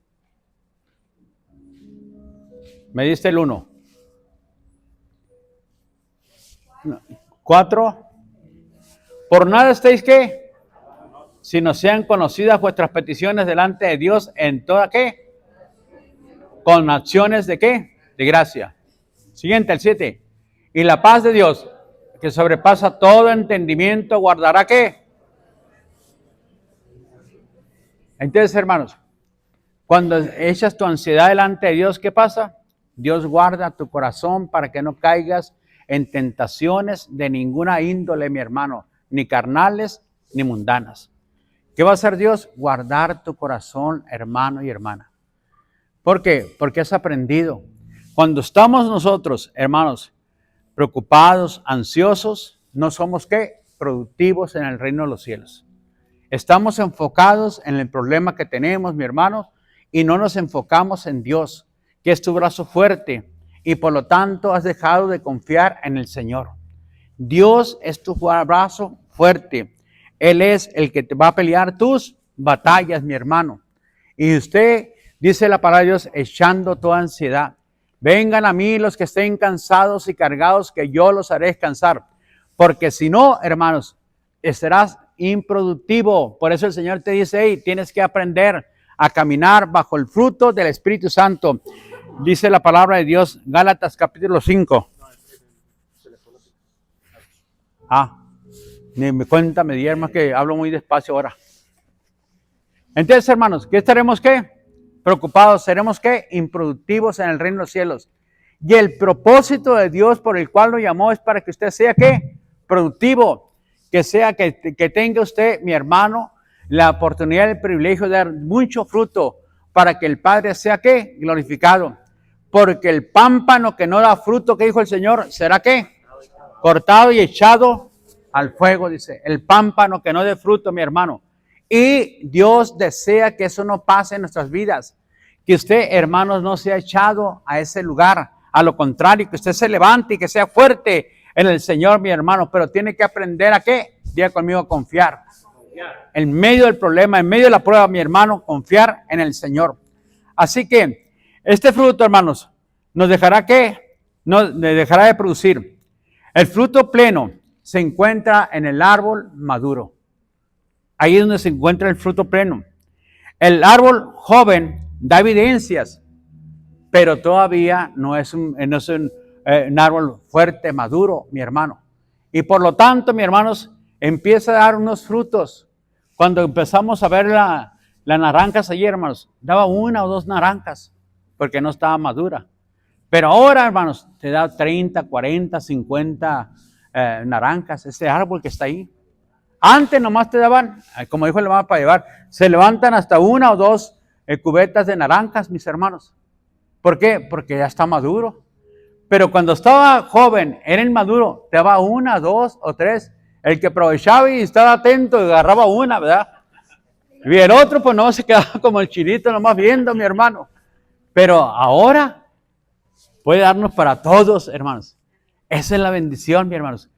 Me diste el 1. 4. Por nada estéis ¿qué? Si no sean conocidas vuestras peticiones delante de Dios en toda ¿qué? Con acciones de ¿qué? De gracia. Siguiente, el 7. Y la paz de Dios, que sobrepasa todo entendimiento, guardará ¿qué? Entonces, hermanos, cuando echas tu ansiedad delante de Dios, ¿qué pasa? Dios guarda tu corazón para que no caigas en tentaciones de ninguna índole, mi hermano, ni carnales ni mundanas. ¿Qué va a hacer Dios? Guardar tu corazón, hermano y hermana. ¿Por qué? Porque has aprendido. Cuando estamos nosotros, hermanos, preocupados, ansiosos, no somos ¿qué? Productivos en el reino de los cielos. Estamos enfocados en el problema que tenemos, mi hermano, y no nos enfocamos en Dios, que es tu brazo fuerte, y por lo tanto has dejado de confiar en el Señor. Dios es tu brazo fuerte. Él es el que te va a pelear tus batallas, mi hermano. Y usted, dice la palabra de Dios, echando toda ansiedad. Vengan a mí los que estén cansados y cargados, que yo los haré descansar. Porque si no, hermanos, serás improductivo. Por eso el Señor te dice, hey, tienes que aprender a caminar bajo el fruto del Espíritu Santo. Dice la palabra de Dios, Gálatas capítulo 5. Me cuenta, me dieron más que hablo muy despacio ahora. Entonces, hermanos, ¿qué estaremos qué? Preocupados, seremos qué? Improductivos en el reino de los cielos. Y el propósito de Dios por el cual lo llamó es para que usted sea qué? Productivo. Que sea que tenga usted, mi hermano, la oportunidad y el privilegio de dar mucho fruto para que el Padre sea qué? Glorificado. Porque el pámpano que no da fruto, que dijo el Señor, será qué? Cortado y echado al fuego, dice. El pámpano que no dé fruto, mi hermano. Y Dios desea que eso no pase en nuestras vidas. Que usted, hermanos, no sea echado a ese lugar. A lo contrario, que usted se levante y que sea fuerte en el Señor, mi hermano. Pero tiene que aprender a qué? Diga conmigo, a confiar. En medio del problema, en medio de la prueba, mi hermano, confiar en el Señor. Así que este fruto, hermanos, nos dejará ¿qué? Nos dejará de producir. El fruto pleno se encuentra en el árbol maduro. Ahí es donde se encuentra el fruto pleno. El árbol joven da evidencias, pero todavía no es un árbol fuerte, maduro, mi hermano. Y por lo tanto, mis hermanos, empieza a dar unos frutos. Cuando empezamos a ver las naranjas ayer, hermanos, daba 1 o 2 naranjas, porque no estaba madura. Pero ahora, hermanos, te da 30, 40, 50 naranjas, ese árbol que está ahí. Antes nomás te daban, como dijo el hermano para llevar, se levantan hasta 1 o 2 cubetas de naranjas, mis hermanos. ¿Por qué? Porque ya está maduro. Pero cuando estaba joven, era inmaduro, te daba 1, 2 o 3. El que aprovechaba y estaba atento agarraba 1, ¿verdad? Y el otro pues no, se quedaba como el chinito nomás viendo, mi hermano. Pero ahora puede darnos para todos, hermanos. Esa es la bendición, mi hermanos.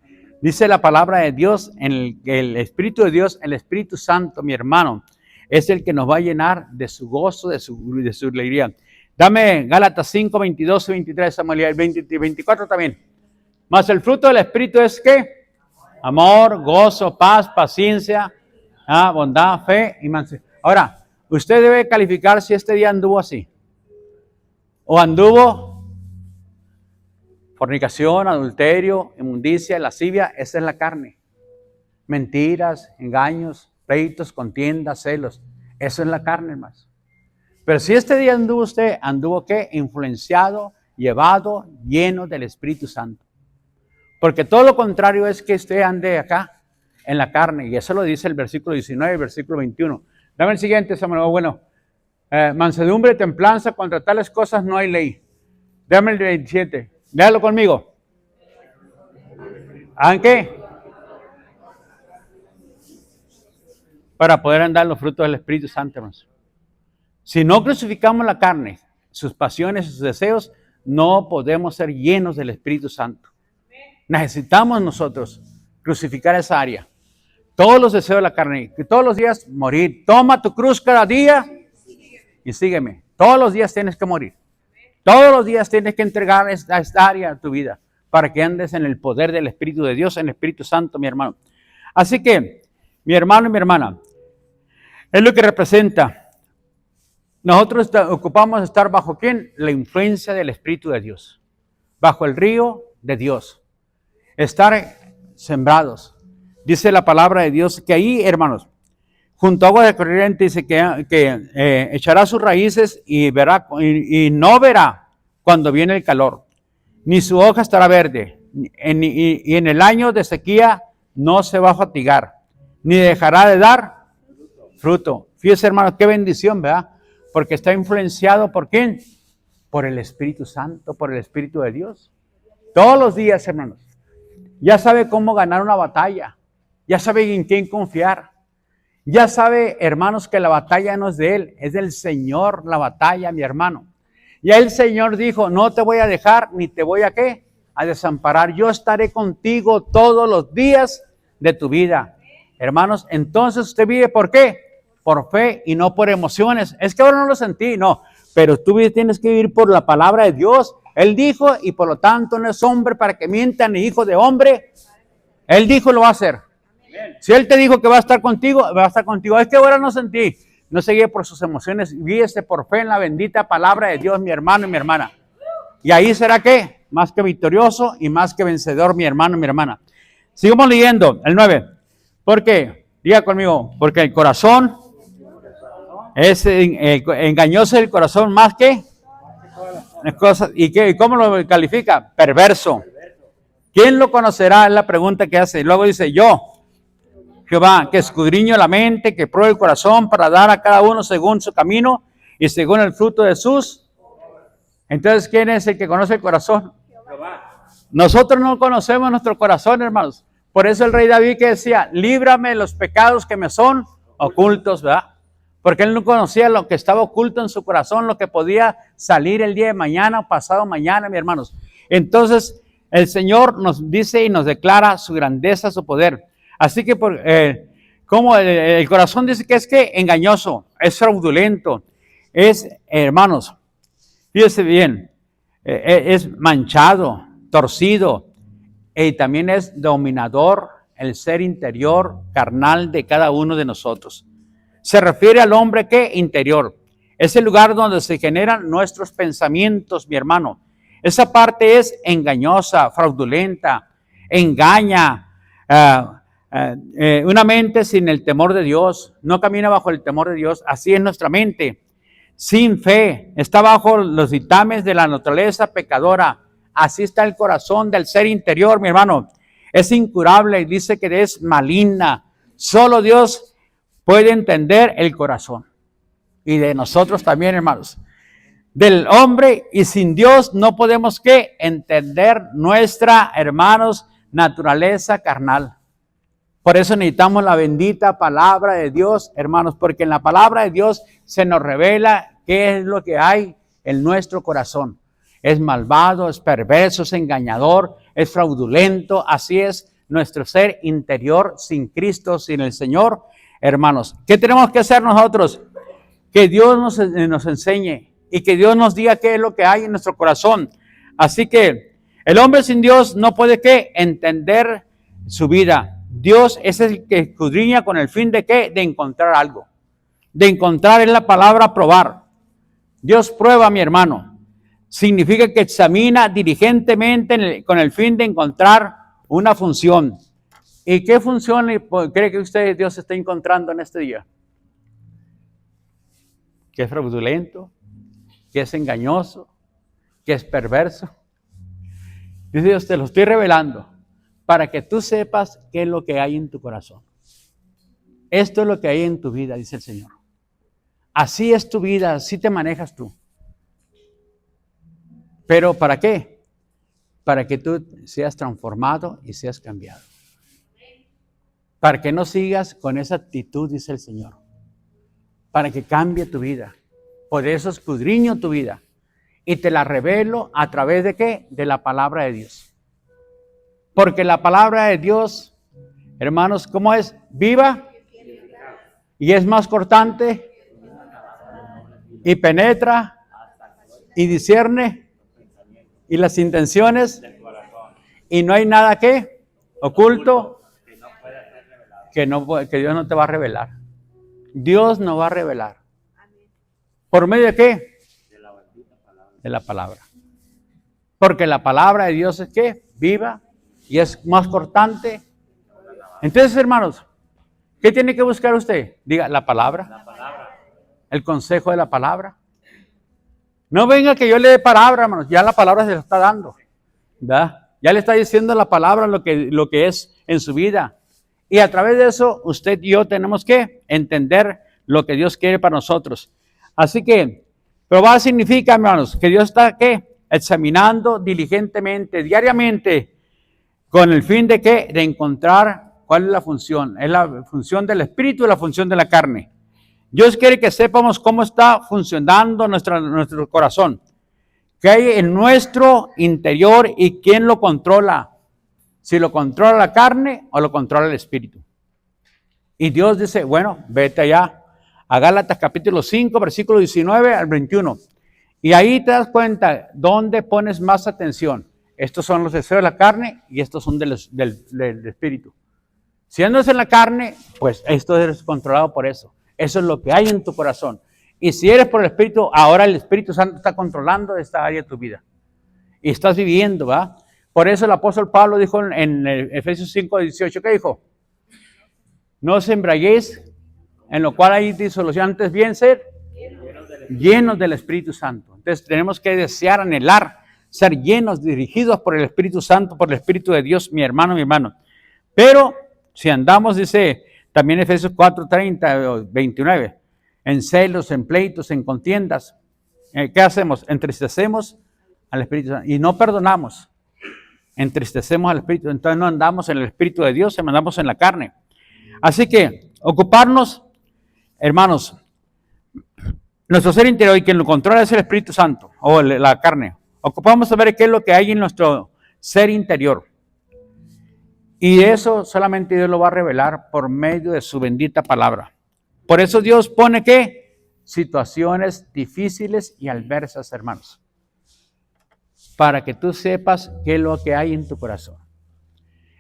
Dice la palabra de Dios, en el Espíritu de Dios, el Espíritu Santo, mi hermano, es el que nos va a llenar de su gozo, de su alegría. Dame Gálatas 5, 22 y 23, Samuel, el 20 y 24 también. Mas el fruto del Espíritu es ¿qué? Amor, gozo, paz, paciencia, bondad, fe y mansedumbre. Ahora, usted debe calificar si este día anduvo así. O anduvo fornicación, adulterio, inmundicia, lascivia, esa es la carne. Mentiras, engaños, pleitos, contiendas, celos. Eso es la carne, hermanos. Pero si este día anduvo ¿qué? Influenciado, llevado, lleno del Espíritu Santo. Porque todo lo contrario es que usted ande acá, en la carne. Y eso lo dice el versículo 19 y el versículo 21. Dame el siguiente, Samuel. Bueno, mansedumbre, templanza, contra tales cosas no hay ley. Dame el 27. Léalo conmigo. ¿Hagan qué? Para poder andar los frutos del Espíritu Santo, hermanos. Si no crucificamos la carne, sus pasiones, sus deseos, no podemos ser llenos del Espíritu Santo. Necesitamos nosotros crucificar esa área. Todos los deseos de la carne, que todos los días morir. Toma tu cruz cada día y sígueme. Todos los días tienes que morir. Todos los días tienes que entregar esta área a tu vida para que andes en el poder del Espíritu de Dios, en el Espíritu Santo, mi hermano. Así que, mi hermano y mi hermana, es lo que representa. Nosotros ocupamos estar bajo ¿quién? La influencia del Espíritu de Dios. Bajo el río de Dios. Estar sembrados. Dice la palabra de Dios que ahí, hermanos, junto a agua de corriente, dice que echará sus raíces y no verá cuando viene el calor. Ni su hoja estará verde. Y en el año de sequía no se va a fatigar. Ni dejará de dar fruto. Fíjese, hermanos, qué bendición, ¿verdad? Porque está influenciado ¿por quién? Por el Espíritu Santo, por el Espíritu de Dios. Todos los días, hermanos. Ya sabe cómo ganar una batalla. Ya sabe en quién confiar. Ya sabe, hermanos, que la batalla no es de él, es del Señor la batalla, mi hermano. Ya el Señor dijo, no te voy a dejar ni te voy a ¿qué? A desamparar. Yo estaré contigo todos los días de tu vida. Hermanos, entonces usted vive ¿por qué? Por fe y no por emociones. Es que ahora no lo sentí, no. Pero tú tienes que vivir por la palabra de Dios. Él dijo, y por lo tanto no es hombre para que mienta, ni hijo de hombre. Él dijo, lo va a hacer. Si Él te dijo que va a estar contigo, va a estar contigo. Es que ahora no sentí. No se guíe por sus emociones, guíese por fe en la bendita palabra de Dios, mi hermano y mi hermana. Y ahí será ¿qué? Más que victorioso y más que vencedor, mi hermano y mi hermana. Sigamos leyendo, el 9. ¿Por qué? Diga conmigo, porque el corazón es engañoso, el corazón más que cosas. ¿Y cómo lo califica? Perverso. ¿Quién lo conocerá? Es la pregunta que hace. Y luego dice, yo, Jehová, que escudriño la mente, que pruebe el corazón para dar a cada uno según su camino y según el fruto de sus. Entonces, ¿quién es el que conoce el corazón? Jehová. Nosotros no conocemos nuestro corazón, hermanos. Por eso el rey David que decía, líbrame de los pecados que me son ocultos, ¿verdad? Porque él no conocía lo que estaba oculto en su corazón, lo que podía salir el día de mañana o pasado mañana, mis hermanos. Entonces, el Señor nos dice y nos declara su grandeza, su poder. Así que como el corazón dice que es que engañoso, es fraudulento, es, hermanos, fíjese bien, es manchado, torcido, y también es dominador el ser interior carnal de cada uno de nosotros. Se refiere al hombre que interior, es el lugar donde se generan nuestros pensamientos, mi hermano. Esa parte es engañosa, fraudulenta, engaña. Una mente sin el temor de Dios, no camina bajo el temor de Dios, así es nuestra mente, sin fe, está bajo los dictames de la naturaleza pecadora, así está el corazón del ser interior, mi hermano, es incurable y dice que es maligna, solo Dios puede entender el corazón, y de nosotros también, hermanos, del hombre, y sin Dios no podemos ¿qué? Entender nuestra, hermanos, naturaleza carnal. Por eso necesitamos la bendita palabra de Dios, hermanos, porque en la palabra de Dios se nos revela qué es lo que hay en nuestro corazón. Es malvado, es perverso, es engañador, es fraudulento. Así es nuestro ser interior sin Cristo, sin el Señor. Hermanos, ¿qué tenemos que hacer nosotros? Que Dios nos enseñe y que Dios nos diga qué es lo que hay en nuestro corazón. Así que el hombre sin Dios no puede ¿qué? Entender su vida. Dios es el que escudriña con el fin de ¿qué? De encontrar algo. De encontrar es la palabra probar. Dios prueba, mi hermano. Significa que examina diligentemente con el fin de encontrar una función. ¿Y qué función cree que usted Dios está encontrando en este día? Que es fraudulento, que es engañoso, que es perverso. Dice Dios, te lo estoy revelando para que tú sepas qué es lo que hay en tu corazón. Esto es lo que hay en tu vida, dice el Señor. Así es tu vida, así te manejas tú. ¿Pero para qué? Para que tú seas transformado y seas cambiado. Para que no sigas con esa actitud, dice el Señor. Para que cambie tu vida. Por eso escudriño tu vida. Y te la revelo a través de ¿qué? De la palabra de Dios. Porque la palabra de Dios, hermanos, ¿cómo es? Viva y es más cortante y penetra y discierne y las intenciones y no hay nada que oculto que Dios no te va a revelar. Dios nos va a revelar. ¿Por medio de qué? De la palabra. Porque la palabra de Dios es ¿qué? Viva y es más cortante. Entonces, hermanos, ¿qué tiene que buscar usted? Diga, la palabra. La palabra. El consejo de la palabra. No venga que yo le dé palabra, hermanos. Ya la palabra se la está dando. ¿Verdad? Ya le está diciendo la palabra lo que es en su vida. Y a través de eso, usted y yo tenemos que entender lo que Dios quiere para nosotros. Así que, probar significa, hermanos, que Dios está, ¿qué? Examinando diligentemente, diariamente, con el fin de ¿qué? De encontrar cuál es la función. Es la función del espíritu y la función de la carne. Dios quiere que sepamos cómo está funcionando nuestro corazón. ¿Qué hay en nuestro interior y quién lo controla? Si lo controla la carne o lo controla el espíritu. Y Dios dice, bueno, vete allá a Gálatas capítulo 5, versículo 19 al 21. Y ahí te das cuenta dónde pones más atención. Estos son los deseos de la carne y estos son del espíritu. Si andas en la carne, pues esto eres controlado por eso. Eso es lo que hay en tu corazón. Y si eres por el Espíritu, ahora el Espíritu Santo está controlando esta área de tu vida. Y estás viviendo, ¿va? Por eso el apóstol Pablo dijo en Efesios 5, 18, ¿qué dijo? No os embriaguéis, en lo cual hay disolución, antes bien ser llenos del Espíritu Santo. Entonces tenemos que desear, anhelar, ser llenos, dirigidos por el Espíritu Santo, por el Espíritu de Dios, mi hermano. Pero si andamos, dice también Efesios 4, 30, 29, en celos, en pleitos, en contiendas, ¿qué hacemos? Entristecemos al Espíritu Santo y no perdonamos. Entristecemos al Espíritu, entonces no andamos en el Espíritu de Dios, andamos en la carne. Así que ocuparnos, hermanos, nuestro ser interior y quien lo controla es el Espíritu Santo o la carne. Ocupamos saber qué es lo que hay en nuestro ser interior. Y eso solamente Dios lo va a revelar por medio de su bendita palabra. Por eso Dios pone ¿qué? Situaciones difíciles y adversas, hermanos. Para que tú sepas qué es lo que hay en tu corazón.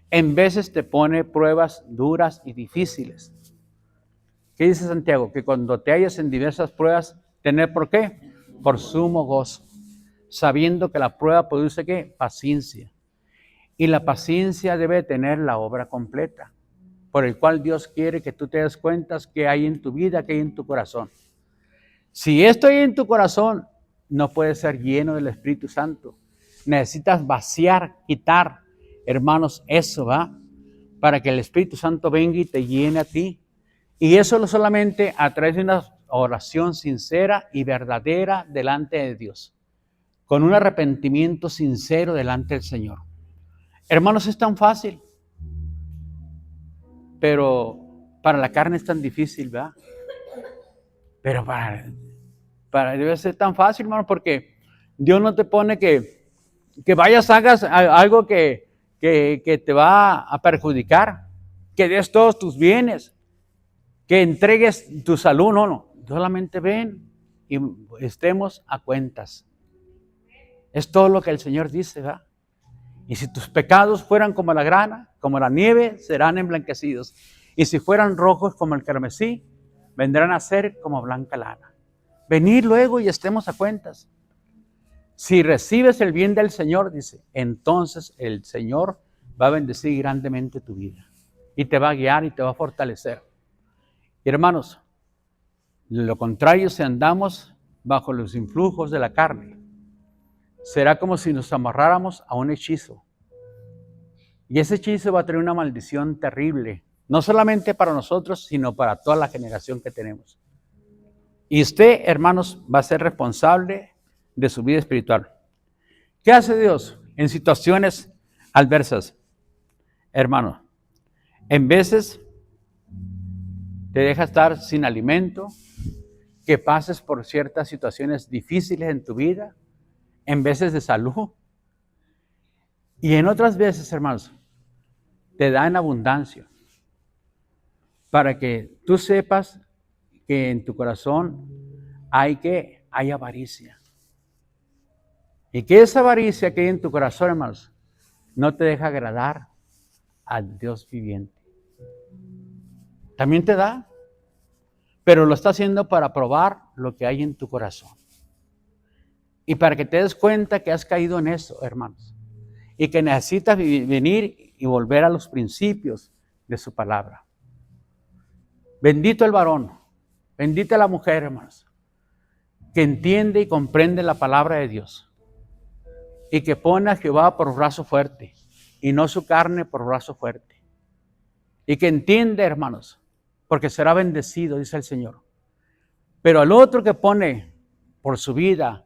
En veces te pone pruebas duras y difíciles. ¿Qué dice Santiago? Que cuando te hallas en diversas pruebas, ¿tener por qué? Por sumo gozo. Sabiendo que la prueba produce ¿qué? Paciencia. Y la paciencia debe tener la obra completa. Por el cual Dios quiere que tú te des cuenta qué hay en tu vida, qué hay en tu corazón. Si esto hay en tu corazón, no puede ser lleno del Espíritu Santo. Necesitas vaciar, quitar, hermanos, eso, ¿va? Para que el Espíritu Santo venga y te llene a ti. Y eso no solamente a través de una oración sincera y verdadera delante de Dios. Con un arrepentimiento sincero delante del Señor. Hermanos, es tan fácil. Pero para la carne es tan difícil, ¿verdad? Pero debe ser tan fácil, hermano, porque Dios no te pone que vayas, hagas algo que te va a perjudicar, que des todos tus bienes, que entregues tu salud, no. Solamente ven y estemos a cuentas. Es todo lo que el Señor dice, ¿verdad? Y si tus pecados fueran como la grana, como la nieve, serán emblanquecidos. Y si fueran rojos como el carmesí, vendrán a ser como blanca lana. Venid luego y estemos a cuentas. Si recibes el bien del Señor, dice, entonces el Señor va a bendecir grandemente tu vida. Y te va a guiar y te va a fortalecer. Y hermanos, de lo contrario, si andamos bajo los influjos de la carne, será como si nos amarráramos a un hechizo. Y ese hechizo va a traer una maldición terrible, no solamente para nosotros, sino para toda la generación que tenemos. Y usted, hermanos, va a ser responsable de su vida espiritual. ¿Qué hace Dios en situaciones adversas? Hermanos, en veces te deja estar sin alimento, que pases por ciertas situaciones difíciles en tu vida, en veces de salud. Y en otras veces, hermanos, te da en abundancia. Para que tú sepas que en tu corazón hay avaricia. Y que esa avaricia que hay en tu corazón, hermanos, no te deja agradar al Dios viviente. También te da, pero lo está haciendo para probar lo que hay en tu corazón. Y para que te des cuenta que has caído en eso, hermanos. Y que necesitas venir y volver a los principios de su palabra. Bendito el varón, bendita la mujer, hermanos, que entiende y comprende la palabra de Dios. Y que pone a Jehová por brazo fuerte y no su carne por brazo fuerte. Y que entiende, hermanos, porque será bendecido, dice el Señor. Pero al otro que pone por su vida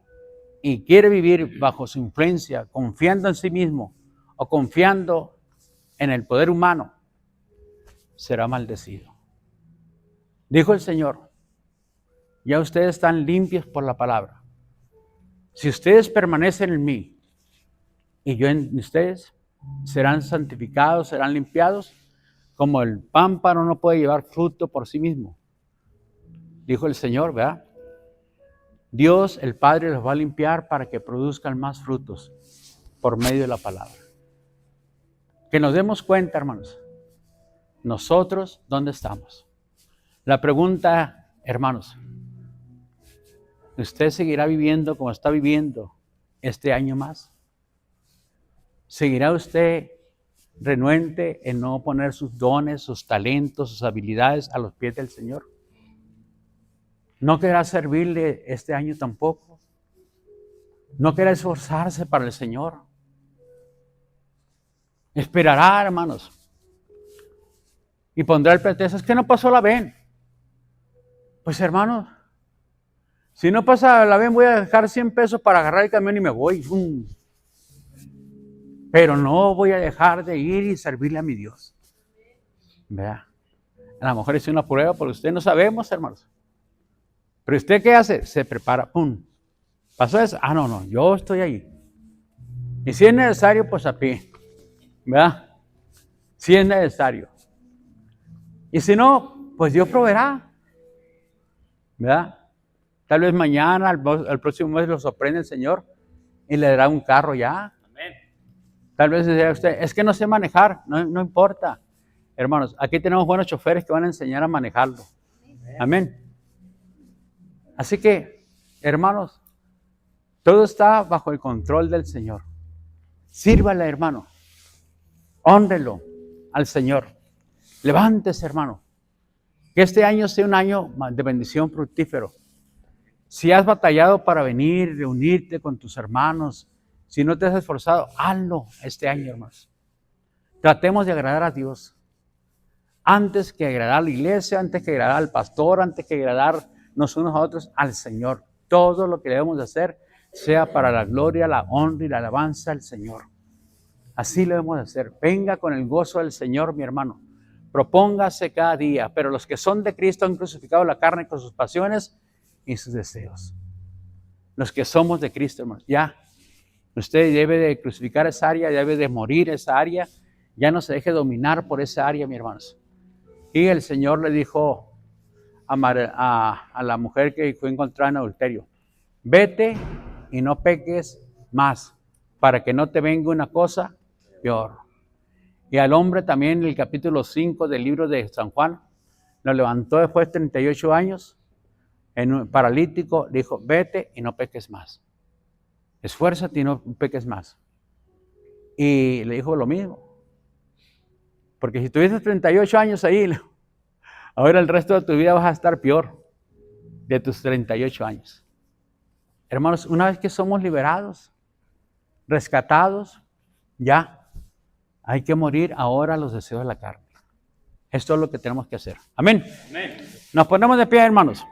y quiere vivir bajo su influencia, confiando en sí mismo o confiando en el poder humano, será maldecido. Dijo el Señor, ya ustedes están limpios por la palabra. Si ustedes permanecen en mí y yo en ustedes, serán santificados, serán limpiados, como el pámpano no puede llevar fruto por sí mismo. Dijo el Señor, ¿verdad? Dios, el Padre, los va a limpiar para que produzcan más frutos por medio de la palabra. Que nos demos cuenta, hermanos, nosotros, ¿dónde estamos? La pregunta, hermanos, ¿usted seguirá viviendo como está viviendo este año más? ¿Seguirá usted renuente en no poner sus dones, sus talentos, sus habilidades a los pies del Señor? ¿No querrá servirle este año tampoco? ¿No querrá esforzarse para el Señor? Esperará, hermanos, y pondrá el pretexto, es que no pasó la ven. Pues, hermanos, si no pasa la ven, voy a dejar 100 pesos para agarrar el camión y me voy. Pero no voy a dejar de ir y servirle a mi Dios. Vea, a lo mejor es una prueba, pero usted no sabemos, hermanos. Pero usted, ¿qué hace? Se prepara, ¡pum! ¿Pasó eso? Ah, no, yo estoy ahí. Y si es necesario, pues a pie. ¿Verdad? Si es necesario. Y si no, pues Dios proveerá. ¿Verdad? Tal vez mañana, al próximo mes lo sorprende el Señor y le dará un carro ya. Amén. Tal vez diga usted, es que no sé manejar, no importa. Hermanos, aquí tenemos buenos choferes que van a enseñar a manejarlo. Amén. Así que, hermanos, todo está bajo el control del Señor. Sírvale, hermano. Hónrelo al Señor. Levántese, hermano. Que este año sea un año de bendición fructífero. Si has batallado para venir, reunirte con tus hermanos, si no te has esforzado, hazlo este año, hermanos. Tratemos de agradar a Dios. Antes que agradar a la iglesia, antes que agradar al pastor, antes que agradarnos unos a otros, al Señor. Todo lo que debemos de hacer sea para la gloria, la honra y la alabanza al Señor. Así lo debemos de hacer. Venga con el gozo del Señor, mi hermano. Propóngase cada día. Pero los que son de Cristo han crucificado la carne con sus pasiones y sus deseos. Los que somos de Cristo, hermanos, ya. Usted debe de crucificar esa área, debe de morir esa área. Ya no se deje dominar por esa área, mi hermanos. Y el Señor le dijo a la mujer que fue encontrada en adulterio, vete y no peques más, para que no te venga una cosa peor. Y al hombre también, en el capítulo 5 del libro de San Juan, lo levantó después de 38 años, en un paralítico, dijo, vete y no peques más. Esfuérzate y no peques más. Y le dijo lo mismo. Porque si tuvieses 38 años ahí, ahora el resto de tu vida vas a estar peor de tus 38 años. Hermanos, una vez que somos liberados, rescatados, ya hay que morir ahora a los deseos de la carne. Esto es lo que tenemos que hacer. Amén. Amén. Nos ponemos de pie, hermanos.